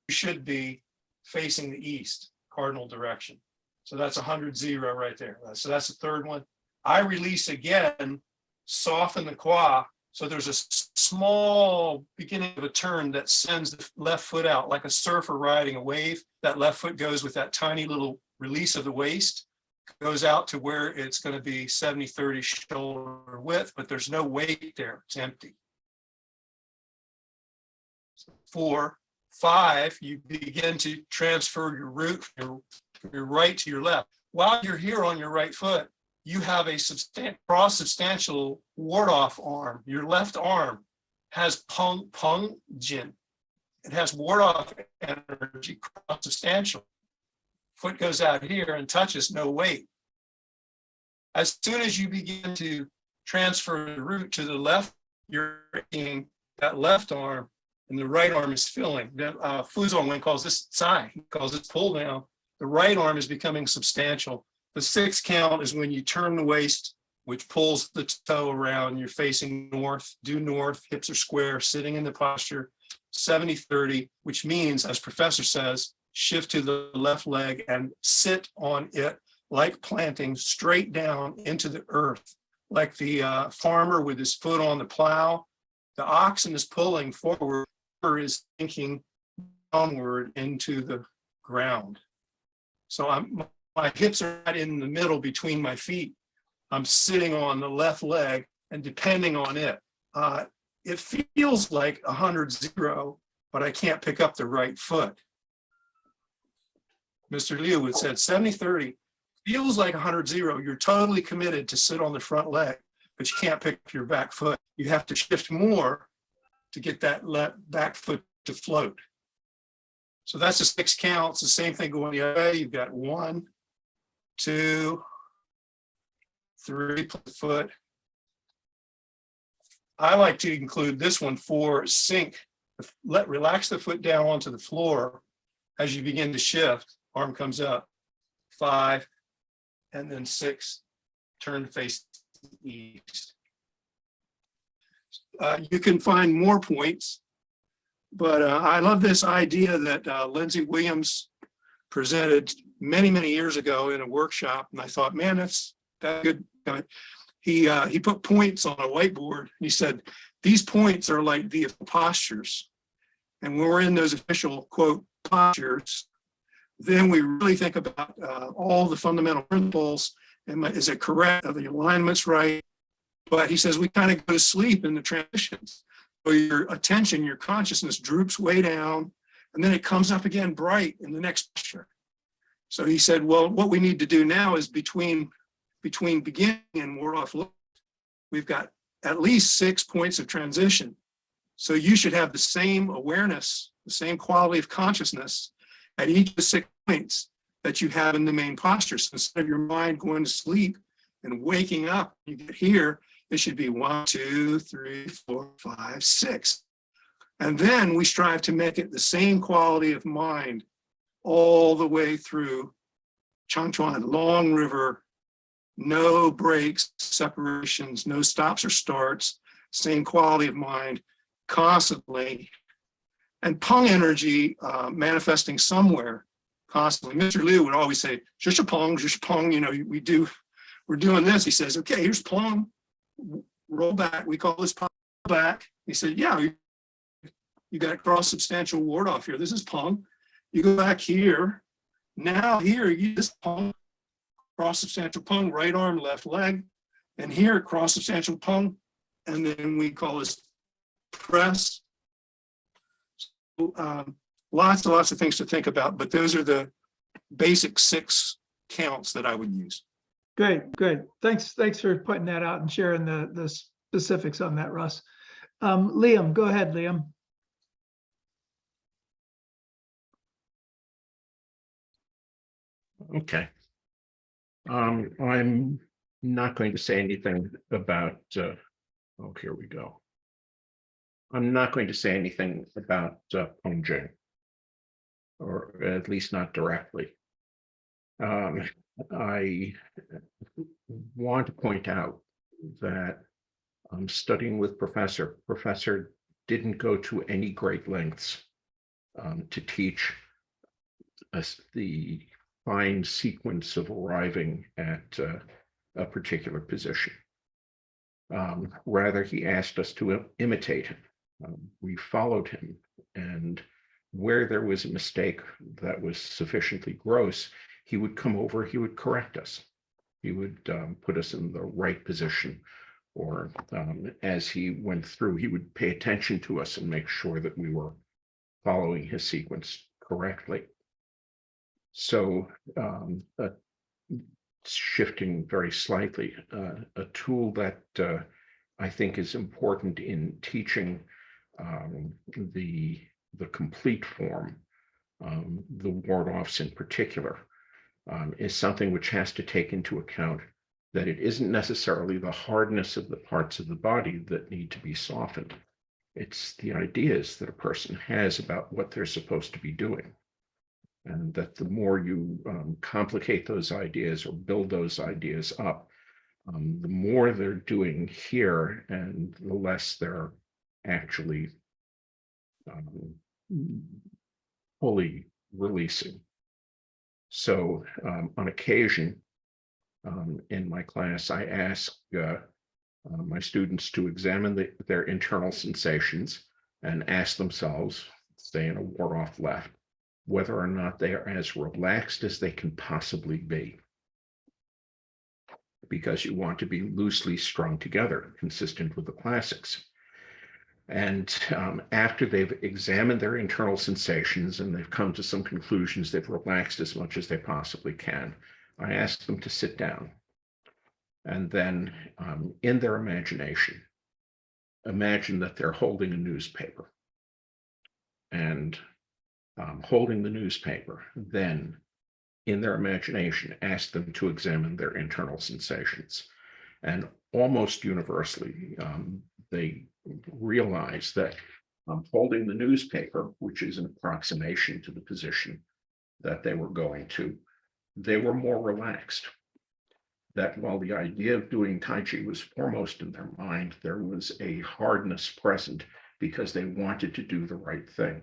Speaker 2: you should be facing the east, cardinal direction. So that's 100-0 right there. So that's the third one. I release again, soften the quad. So there's a small beginning of a turn that sends the left foot out like a surfer riding a wave. That left foot goes with that tiny little release of the waist, goes out to where it's going to be 70-30 shoulder width, but there's no weight there. It's empty. 4, 5, you begin to transfer your root from your right to your left. While you're here on your right foot, you have a cross-substantial ward-off arm. Your left arm has pungent. It has ward-off energy, cross-substantial. Foot goes out here and touches, no weight. As soon as you begin to transfer the root to the left, you're making that left arm and the right arm is filling. Fuzhong Wen calls this Tsai, he calls this pull down. The right arm is becoming substantial. The 6th count is when you turn the waist, which pulls the toe around. You're facing north, due north, hips are square, sitting in the posture, 70-30, which means, as professor says, shift to the left leg and sit on it like planting straight down into the earth, like the farmer with his foot on the plow. The oxen is pulling forward, is sinking downward into the ground. So my hips are right in the middle between my feet. I'm sitting on the left leg and depending on it. It feels like 100-0, but I can't pick up the right foot. Mr. Liu would said 70-30 feels like 100-0. You're totally committed to sit on the front leg, but you can't pick up your back foot. You have to shift more to get that back foot to float. So that's a 6 count. It's the same thing going the other way. You've got 1, 2, 3 foot. I like to include this one for sink. Relax the foot down onto the floor as you begin to shift. Arm comes up, 5, and then 6. Turn to face east. You can find more points, but I love this idea that Lindsay Williams presented many, many years ago in a workshop, and I thought, man, that's good. He put points on a whiteboard. And he said, these points are like the postures. And when we're in those official, quote, postures, then we really think about all the fundamental principles. And is it correct? Are the alignments right? But he says we kind of go to sleep in the transitions. So your attention, your consciousness droops way down, and then it comes up again bright in the next posture. So he said, well, what we need to do now is between beginning and ward off left, we've got at least 6 points of transition. So you should have the same awareness, the same quality of consciousness at each of the 6 points that you have in the main posture. So instead of your mind going to sleep and waking up, you get here, it should be 1, 2, 3, 4, 5, 6. And then we strive to make it the same quality of mind all the way through Changchuan, long river, no breaks, separations, no stops or starts, same quality of mind constantly. And Peng energy manifesting somewhere, constantly. Mr. Liu would always say, zhish pong, you know, we're doing this. He says, okay, here's pong, roll back. We call this pong back. He said, yeah, you got cross substantial ward off here. This is pong. You go back here. Now here, you just pong, cross substantial pong, right arm, left leg. And here, cross substantial pong. And then we call this press. So, lots and lots of things to think about, but those are the basic 6 counts that I would use.
Speaker 1: Great, great. Thanks for putting that out and sharing the specifics on that, Russ. Liam, go ahead, Liam.
Speaker 10: Okay. I'm not going to say anything about, oh, here we go. I'm not going to say anything about Pongjing, or at least not directly. I want to point out that studying with Professor didn't go to any great lengths to teach us the fine sequence of arriving at a particular position. Rather, he asked us to imitate him. We followed him, and where there was a mistake that was sufficiently gross, he would come over, he would correct us. He would put us in the right position, or as he went through, he would pay attention to us and make sure that we were following his sequence correctly. So shifting very slightly, a tool that I think is important in teaching the complete form, the ward-offs in particular, is something which has to take into account that it isn't necessarily the hardness of the parts of the body that need to be softened. It's the ideas that a person has about what they're supposed to be doing. And that the more you complicate those ideas or build those ideas up, the more they're doing here and the less they're actually fully releasing. So on occasion in my class, I ask my students to examine their internal sensations and ask themselves, say in a ward-off left, whether or not they are as relaxed as they can possibly be. Because you want to be loosely strung together, consistent with the classics. And after they've examined their internal sensations and they've come to some conclusions, they've relaxed as much as they possibly can, I ask them to sit down. And then in their imagination, imagine that they're holding a newspaper. And holding the newspaper, then in their imagination, ask them to examine their internal sensations. And almost universally, they realize that holding the newspaper, which is an approximation to the position that they were going to, they were more relaxed. That while the idea of doing Tai Chi was foremost in their mind, there was a hardness present because they wanted to do the right thing.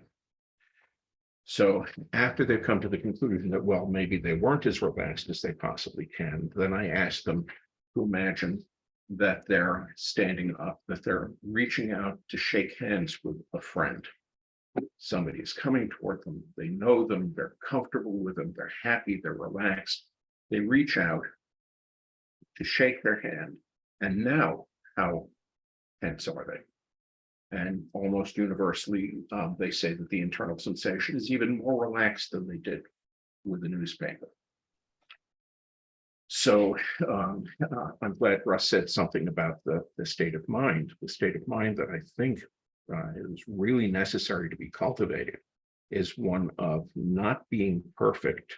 Speaker 10: So after they've come to the conclusion that, well, maybe they weren't as relaxed as they possibly can, then I ask them to imagine that they're standing up, that they're reaching out to shake hands with a friend. Somebody is coming toward them. They know them. They're comfortable with them. They're happy. They're relaxed. They reach out to shake their hand. And now, how tense are they? And almost universally, they say that the internal sensation is even more relaxed than they did with the newspaper. So I'm glad Russ said something about the state of mind. The state of mind that I think is really necessary to be cultivated is one of not being perfect,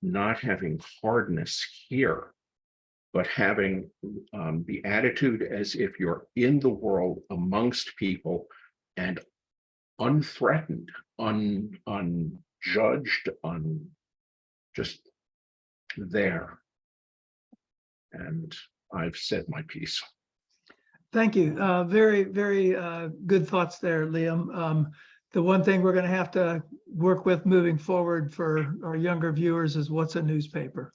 Speaker 10: not having hardness here, but having the attitude as if you're in the world amongst people and unthreatened, unjudged, just there. And I've said my piece.
Speaker 1: Thank you. Very, very good thoughts there, Liam. The one thing we're going to have to work with moving forward for our younger viewers is what's a newspaper.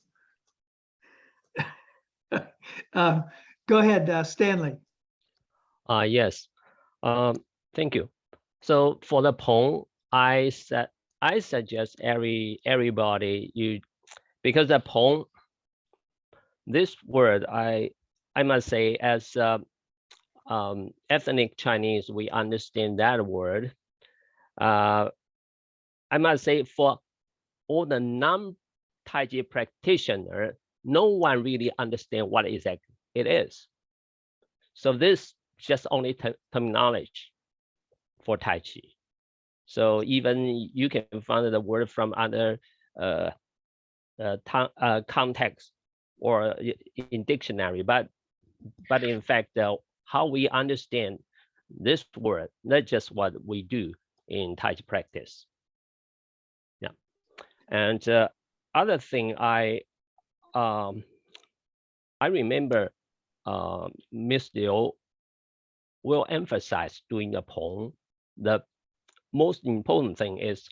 Speaker 1: Go ahead, Stanley.
Speaker 11: Yes. Thank you. So for the poem, I suggest everybody because the poem, this word I must say, as ethnic Chinese, we understand that word. I must say, for all the non-Tai Chi practitioner, no one really understand what exactly it is. So this just only terminology for Tai Chi. So even you can find the word from other context or in dictionary, but in fact, how we understand this word, not just what we do in Tai Chi practice. Yeah, and other thing I remember Miss Liu will emphasize during the poem, the most important thing is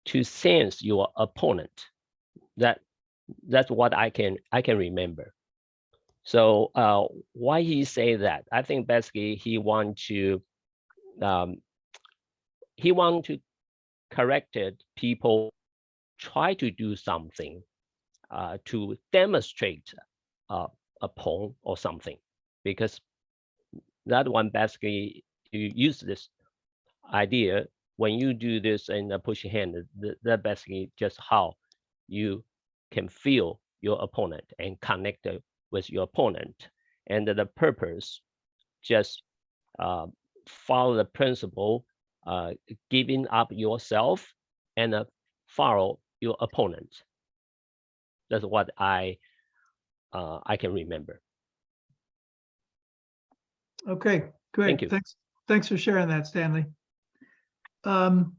Speaker 11: to sense your opponent. That's what I can remember. So why he say that? I think basically he want to correct people try to do something to demonstrate a poem or something, because that one basically you use this idea when you do this in the push hand, that basically just how you can feel your opponent and connect with your opponent. And the purpose just follow the principle, giving up yourself and follow your opponent. That's what I can remember.
Speaker 1: Okay, great.
Speaker 11: Thank you.
Speaker 1: Thanks for sharing that, Stanley. Carl,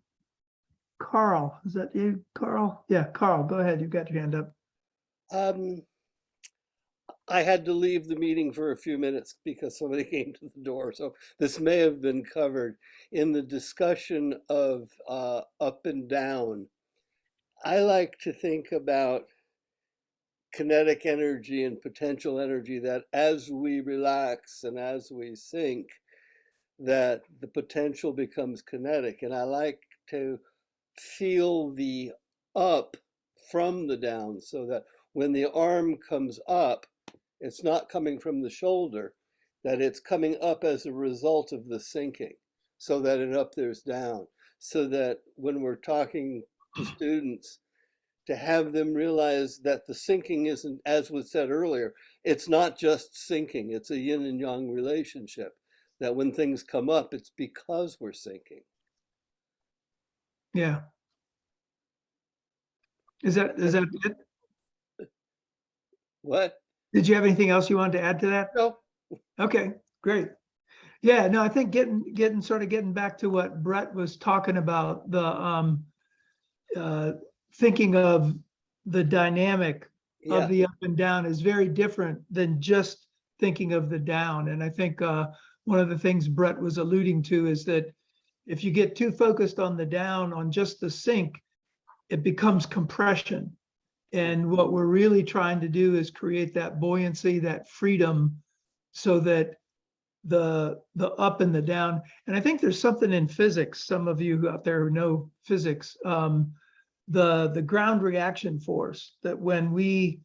Speaker 1: is that you, Carl? Yeah, Carl, go ahead. You've got your hand up.
Speaker 12: I had to leave the meeting for a few minutes because somebody came to the door. So this may have been covered in the discussion of up and down. I like to think about kinetic energy and potential energy, that as we relax and as we sink, that the potential becomes kinetic. And I like to feel the up from the down, so that when the arm comes up, it's not coming from the shoulder, that it's coming up as a result of the sinking, so that in up there's down. So that when we're talking to students, to have them realize that the sinking isn't, as was said earlier, it's not just sinking, it's a yin and yang relationship. That when things come up, it's because we're sinking.
Speaker 1: Yeah. Is that it?
Speaker 12: What?
Speaker 1: Did you have anything else you wanted to add to that?
Speaker 12: No.
Speaker 1: Okay, great. Yeah, no, I think getting back to what Brett was talking about, the thinking of the dynamic of the up and down is very different than just thinking of the down. And I think one of the things Brett was alluding to is that if you get too focused on the down, on just the sink, it becomes compression. And what we're really trying to do is create that buoyancy, that freedom, so that the up and the down. And I think there's something in physics, some of you out there who know physics, the ground reaction force, that when we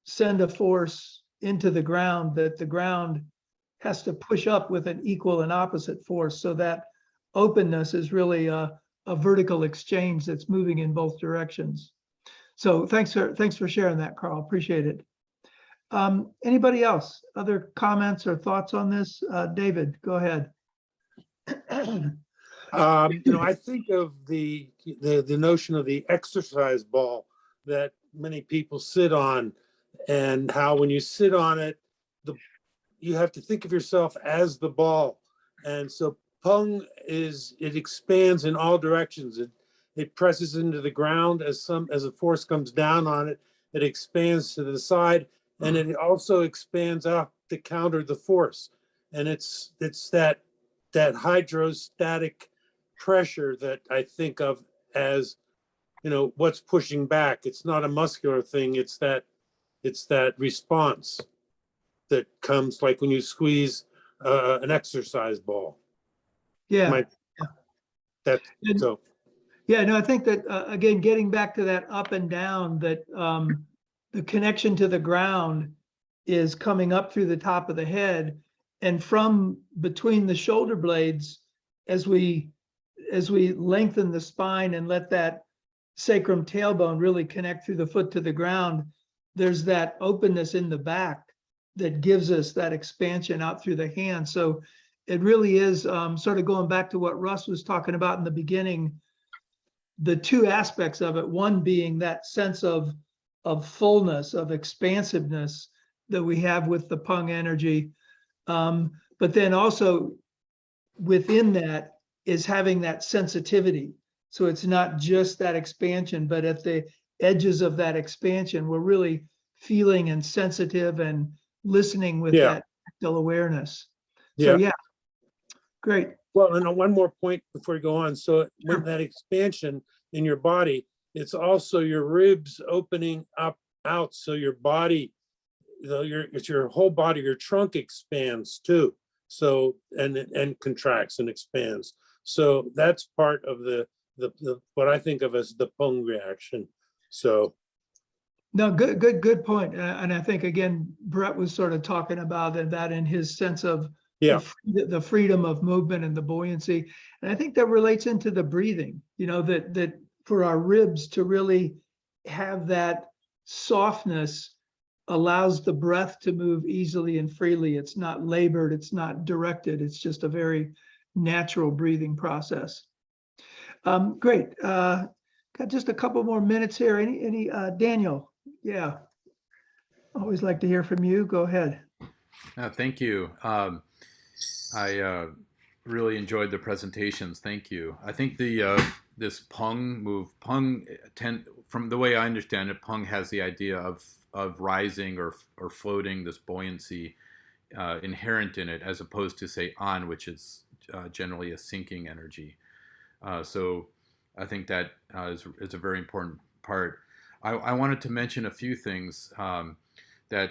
Speaker 1: send a force into the ground, that the ground has to push up with an equal and opposite force. So that openness is really a vertical exchange that's moving in both directions. So thanks for sharing that, Carl. Appreciate it. Anybody else? Other comments or thoughts on this? David, go ahead.
Speaker 13: I think of the notion of the exercise ball that many people sit on, and how when you sit on it, you have to think of yourself as the ball. And so Pung it expands in all directions. It presses into the ground as a force comes down on it. It expands to the side, and it also expands up to counter the force. And it's that hydrostatic pressure that I think of as, what's pushing back. It's not a muscular thing. It's that response that comes like when you squeeze an exercise ball.
Speaker 1: Yeah. And-
Speaker 13: So.
Speaker 1: Yeah, no, I think that, again, getting back to that up and down, that the connection to the ground is coming up through the top of the head, and from between the shoulder blades, as we lengthen the spine and let that sacrum tailbone really connect through the foot to the ground, there's that openness in the back that gives us that expansion out through the hand. So it really is sort of going back to what Russ was talking about in the beginning, the two aspects of it, one being that sense of fullness, of expansiveness that we have with the Pung energy. But then also within that is having that sensitivity. So it's not just that expansion, but at the edges of that expansion, we're really feeling and sensitive and listening with that tactile awareness. So yeah, great.
Speaker 13: Well, and one more point before we go on. So when that expansion in your body, it's also your ribs opening up out. So your body, it's your whole body, your trunk expands too. So, and contracts and expands. So that's part of the what I think of as the Pung reaction. So.
Speaker 1: No, good point. And I think, again, Brett was sort of talking about that in his sense of the freedom of movement and the buoyancy. And I think that relates into the breathing, that for our ribs to really have that softness allows the breath to move easily and freely. It's not labored, it's not directed. It's just a very natural breathing process. Great. Got just a couple more minutes here. Any Daniel? Yeah. Always like to hear from you. Go ahead.
Speaker 14: Thank you. I really enjoyed the presentations. Thank you. I think this Pung move, from the way I understand it, Pung has the idea of rising or floating, this buoyancy inherent in it, as opposed to say An, which is generally a sinking energy. So I think that is a very important part. I wanted to mention a few things that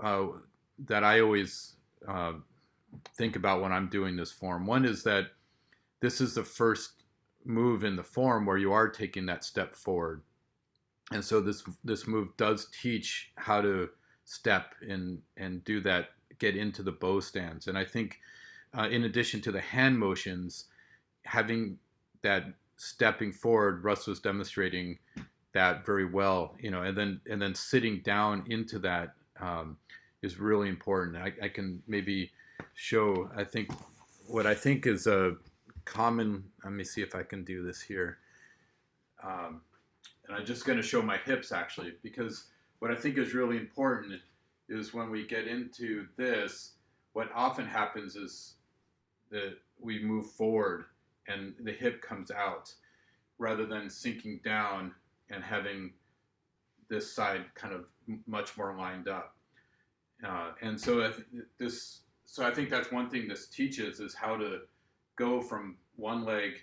Speaker 14: I always think about when I'm doing this form. One is that this is the first move in the form where you are taking that step forward. And so this move does teach how to step and do that, get into the bow stance. And I think in addition to the hand motions, having that stepping forward, Russ was demonstrating that very well, and then sitting down into that is really important. I can maybe show, what I think is a common, let me see if I can do this here. And I'm just going to show my hips actually, because what I think is really important is when we get into this, what often happens is that we move forward and the hip comes out rather than sinking down and having this side kind of much more lined up. And so I think that's one thing this teaches, is how to go from one leg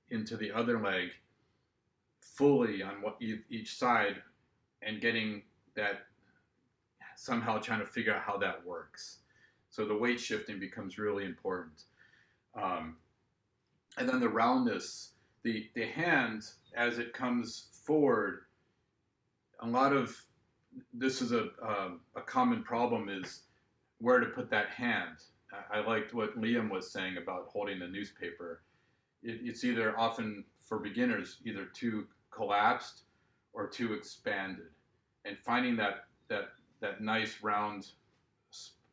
Speaker 14: into the other leg fully on each side, and getting that, somehow trying to figure out how that works. So the weight shifting becomes really important. And then the roundness, the hand, as it comes forward, a lot of, this is a common problem, is where to put that hand. I liked what Liam was saying about holding the newspaper. It's either often, for beginners, either too collapsed or too expanded. And finding that nice round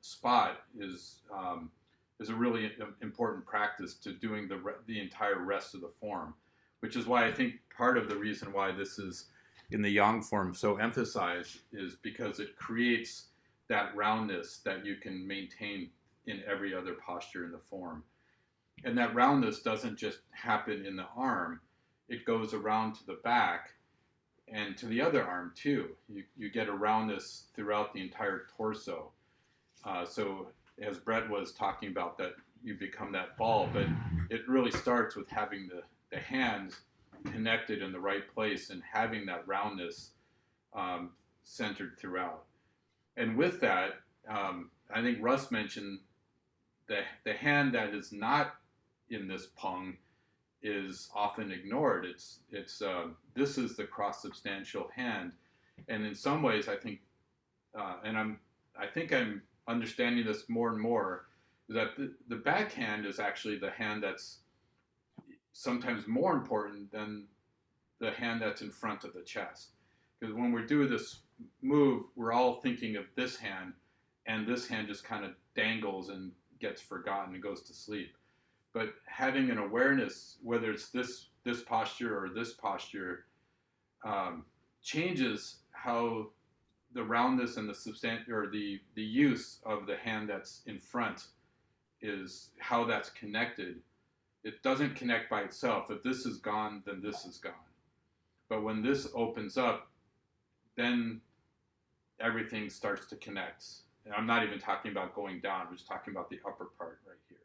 Speaker 14: spot is a really important practice to doing the entire rest of the form, which is why I think part of the reason why this is in the Yang form so emphasized is because it creates that roundness that you can maintain in every other posture in the form. And that roundness doesn't just happen in the arm, it goes around to the back and to the other arm too. You get a roundness throughout the entire torso. So as Brett was talking about, that you become that ball, but it really starts with having the hands connected in the right place and having that roundness centered throughout. And with that, I think Russ mentioned the hand that is not in this pung is often ignored. It's this is the cross-substantial hand, and in some ways, I think, and I think I'm understanding this more and more, that the backhand is actually the hand that's sometimes more important than the hand that's in front of the chest. Because when we're doing this move, we're all thinking of this hand, and this hand just kind of dangles and gets forgotten and goes to sleep. But having an awareness, whether it's this posture or this posture, changes how the roundness and the use of the hand that's in front is, how that's connected. It doesn't connect by itself. If this is gone, then this is gone. But when this opens up, then everything starts to connect. And I'm not even talking about going down. I'm just talking about the upper part right here.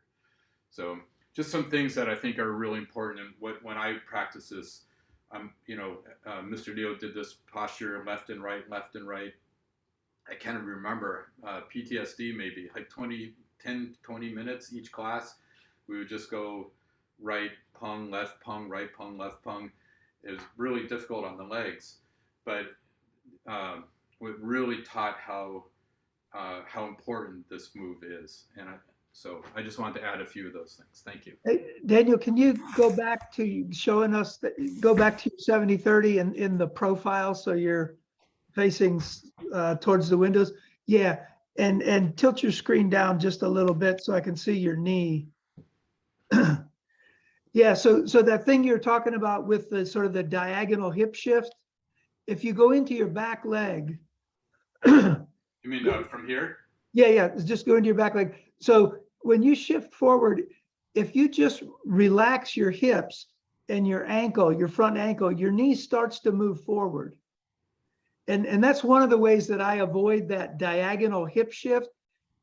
Speaker 14: So just some things that I think are really important. And when I practice this, Mr. Leo did this posture left and right. I can't remember, PTSD maybe, like 10, 20 minutes each class. We would just go right pung, left pung, right pung, left pung. It was really difficult on the legs, but it really taught how important this move is. And so I just wanted to add a few of those things. Thank you.
Speaker 1: Hey, Daniel, can you go back to showing us go back to 70-30 in the profile, so you're facing towards the windows? Yeah, and tilt your screen down just a little bit so I can see your knee. Yeah, so that thing you're talking about with the sort of the diagonal hip shift, if you go into your back leg.
Speaker 14: You mean from here?
Speaker 1: Yeah, just go into your back leg. So when you shift forward, if you just relax your hips and your ankle, your front ankle, your knee starts to move forward. And that's one of the ways that I avoid that diagonal hip shift,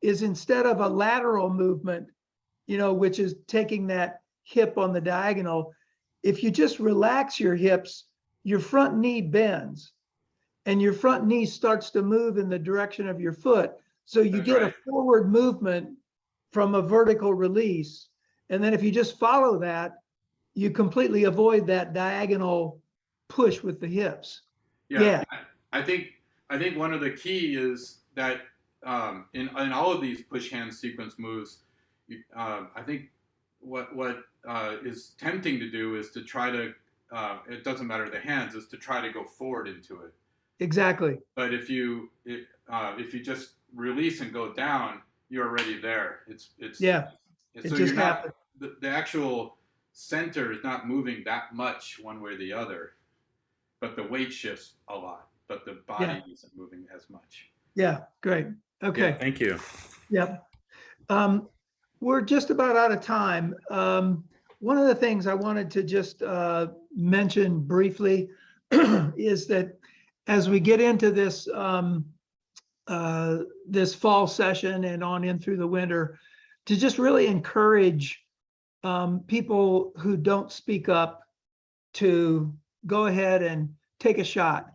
Speaker 1: is instead of a lateral movement, which is taking that hip on the diagonal, if you just relax your hips, your front knee bends and your front knee starts to move in the direction of your foot. So you get a forward movement from a vertical release. And then if you just follow that, you completely avoid that diagonal push with the hips. Yeah.
Speaker 14: I think one of the key is that in all of these push hand sequence moves, I think what is tempting to do is to try to, it doesn't matter the hands, is to try to go forward into it.
Speaker 1: Exactly.
Speaker 14: But if you just release and go down, you're already there. It
Speaker 1: just
Speaker 14: you're not,
Speaker 1: happened.
Speaker 14: the actual center is not moving that much one way or the other, but the weight shifts a lot, but the body isn't moving as much.
Speaker 1: Yeah, great. Okay.
Speaker 14: Yeah, thank you.
Speaker 1: Yep. We're just about out of time. One of the things I wanted to just mention briefly is that as we get into this this fall session and on in through the winter, to just really encourage people who don't speak up to go ahead and take a shot.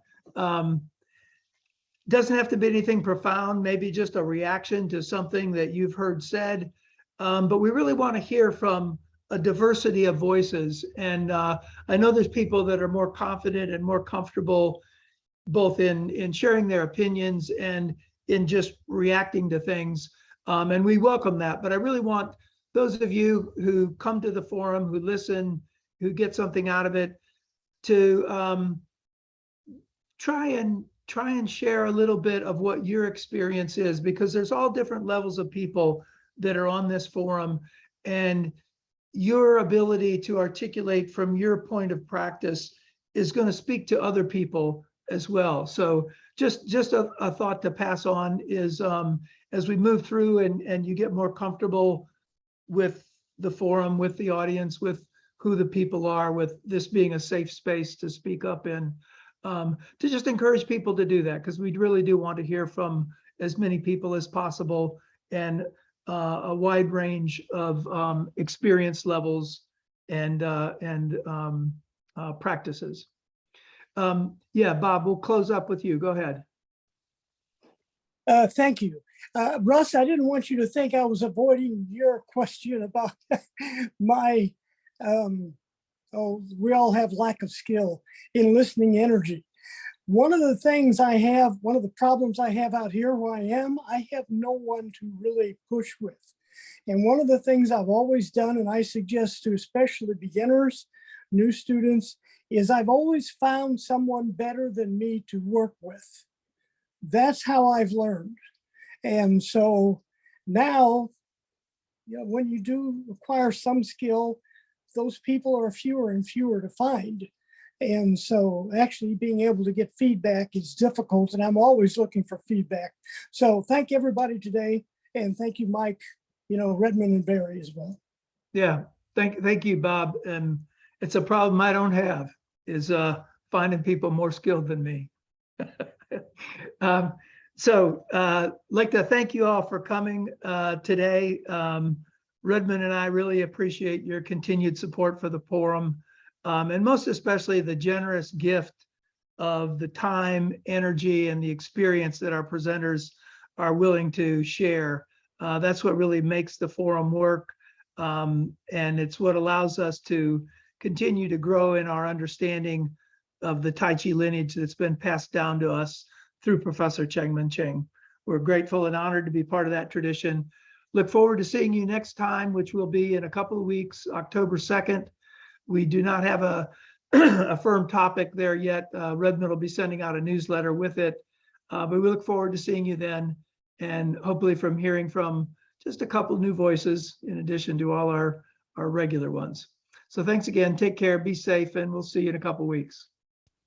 Speaker 1: Doesn't have to be anything profound, maybe just a reaction to something that you've heard said. But we really want to hear from a diversity of voices. And I know there's people that are more confident and more comfortable both in sharing their opinions and in just reacting to things. And we welcome that. But I really want those of you who come to the forum, who listen, who get something out of it, to try and share a little bit of what your experience is, because there's all different levels of people that are on this forum, and your ability to articulate from your point of practice is going to speak to other people as well. So just a thought to pass on is, as we move through and you get more comfortable with the forum, with the audience, with who the people are, with this being a safe space to speak up in, to just encourage people to do that, because we really do want to hear from as many people as possible. And a wide range of experience levels and practices. Yeah, Bob, we'll close up with you. Go ahead.
Speaker 9: Thank you. Russ, I didn't want you to think I was avoiding your question about my, we all have lack of skill in listening energy. One of the things I have, one of the problems I have out here where I am, I have no one to really push with. And one of the things I've always done, and I suggest to especially beginners, new students, is I've always found someone better than me to work with. That's how I've learned. And so now, you know, when you do acquire some skill, those people are fewer and fewer to find. And so actually being able to get feedback is difficult, and I'm always looking for feedback. So thank everybody today, and thank you, Mike, you know, Redmond and Barry as well. Yeah,
Speaker 1: Thank you, Bob. And it's a problem I don't have, is finding people more skilled than me. Like to thank you all for coming today. Redmond and I really appreciate your continued support for the forum, and most especially the generous gift of the time, energy, and the experience that our presenters are willing to share. That's what really makes the forum work, and it's what allows us to continue to grow in our understanding of the Tai Chi lineage that's been passed down to us through Professor Cheng-Min Ching. We're grateful and honored to be part of that tradition. Look forward to seeing you next time, which will be in a couple of weeks, October 2nd. We do not have a, a firm topic there yet. Redmond will be sending out a newsletter with it, but we look forward to seeing you then, and hopefully from hearing from just a couple new voices in addition to all our regular ones. So thanks again, take care, be safe, and we'll see you in a couple of weeks.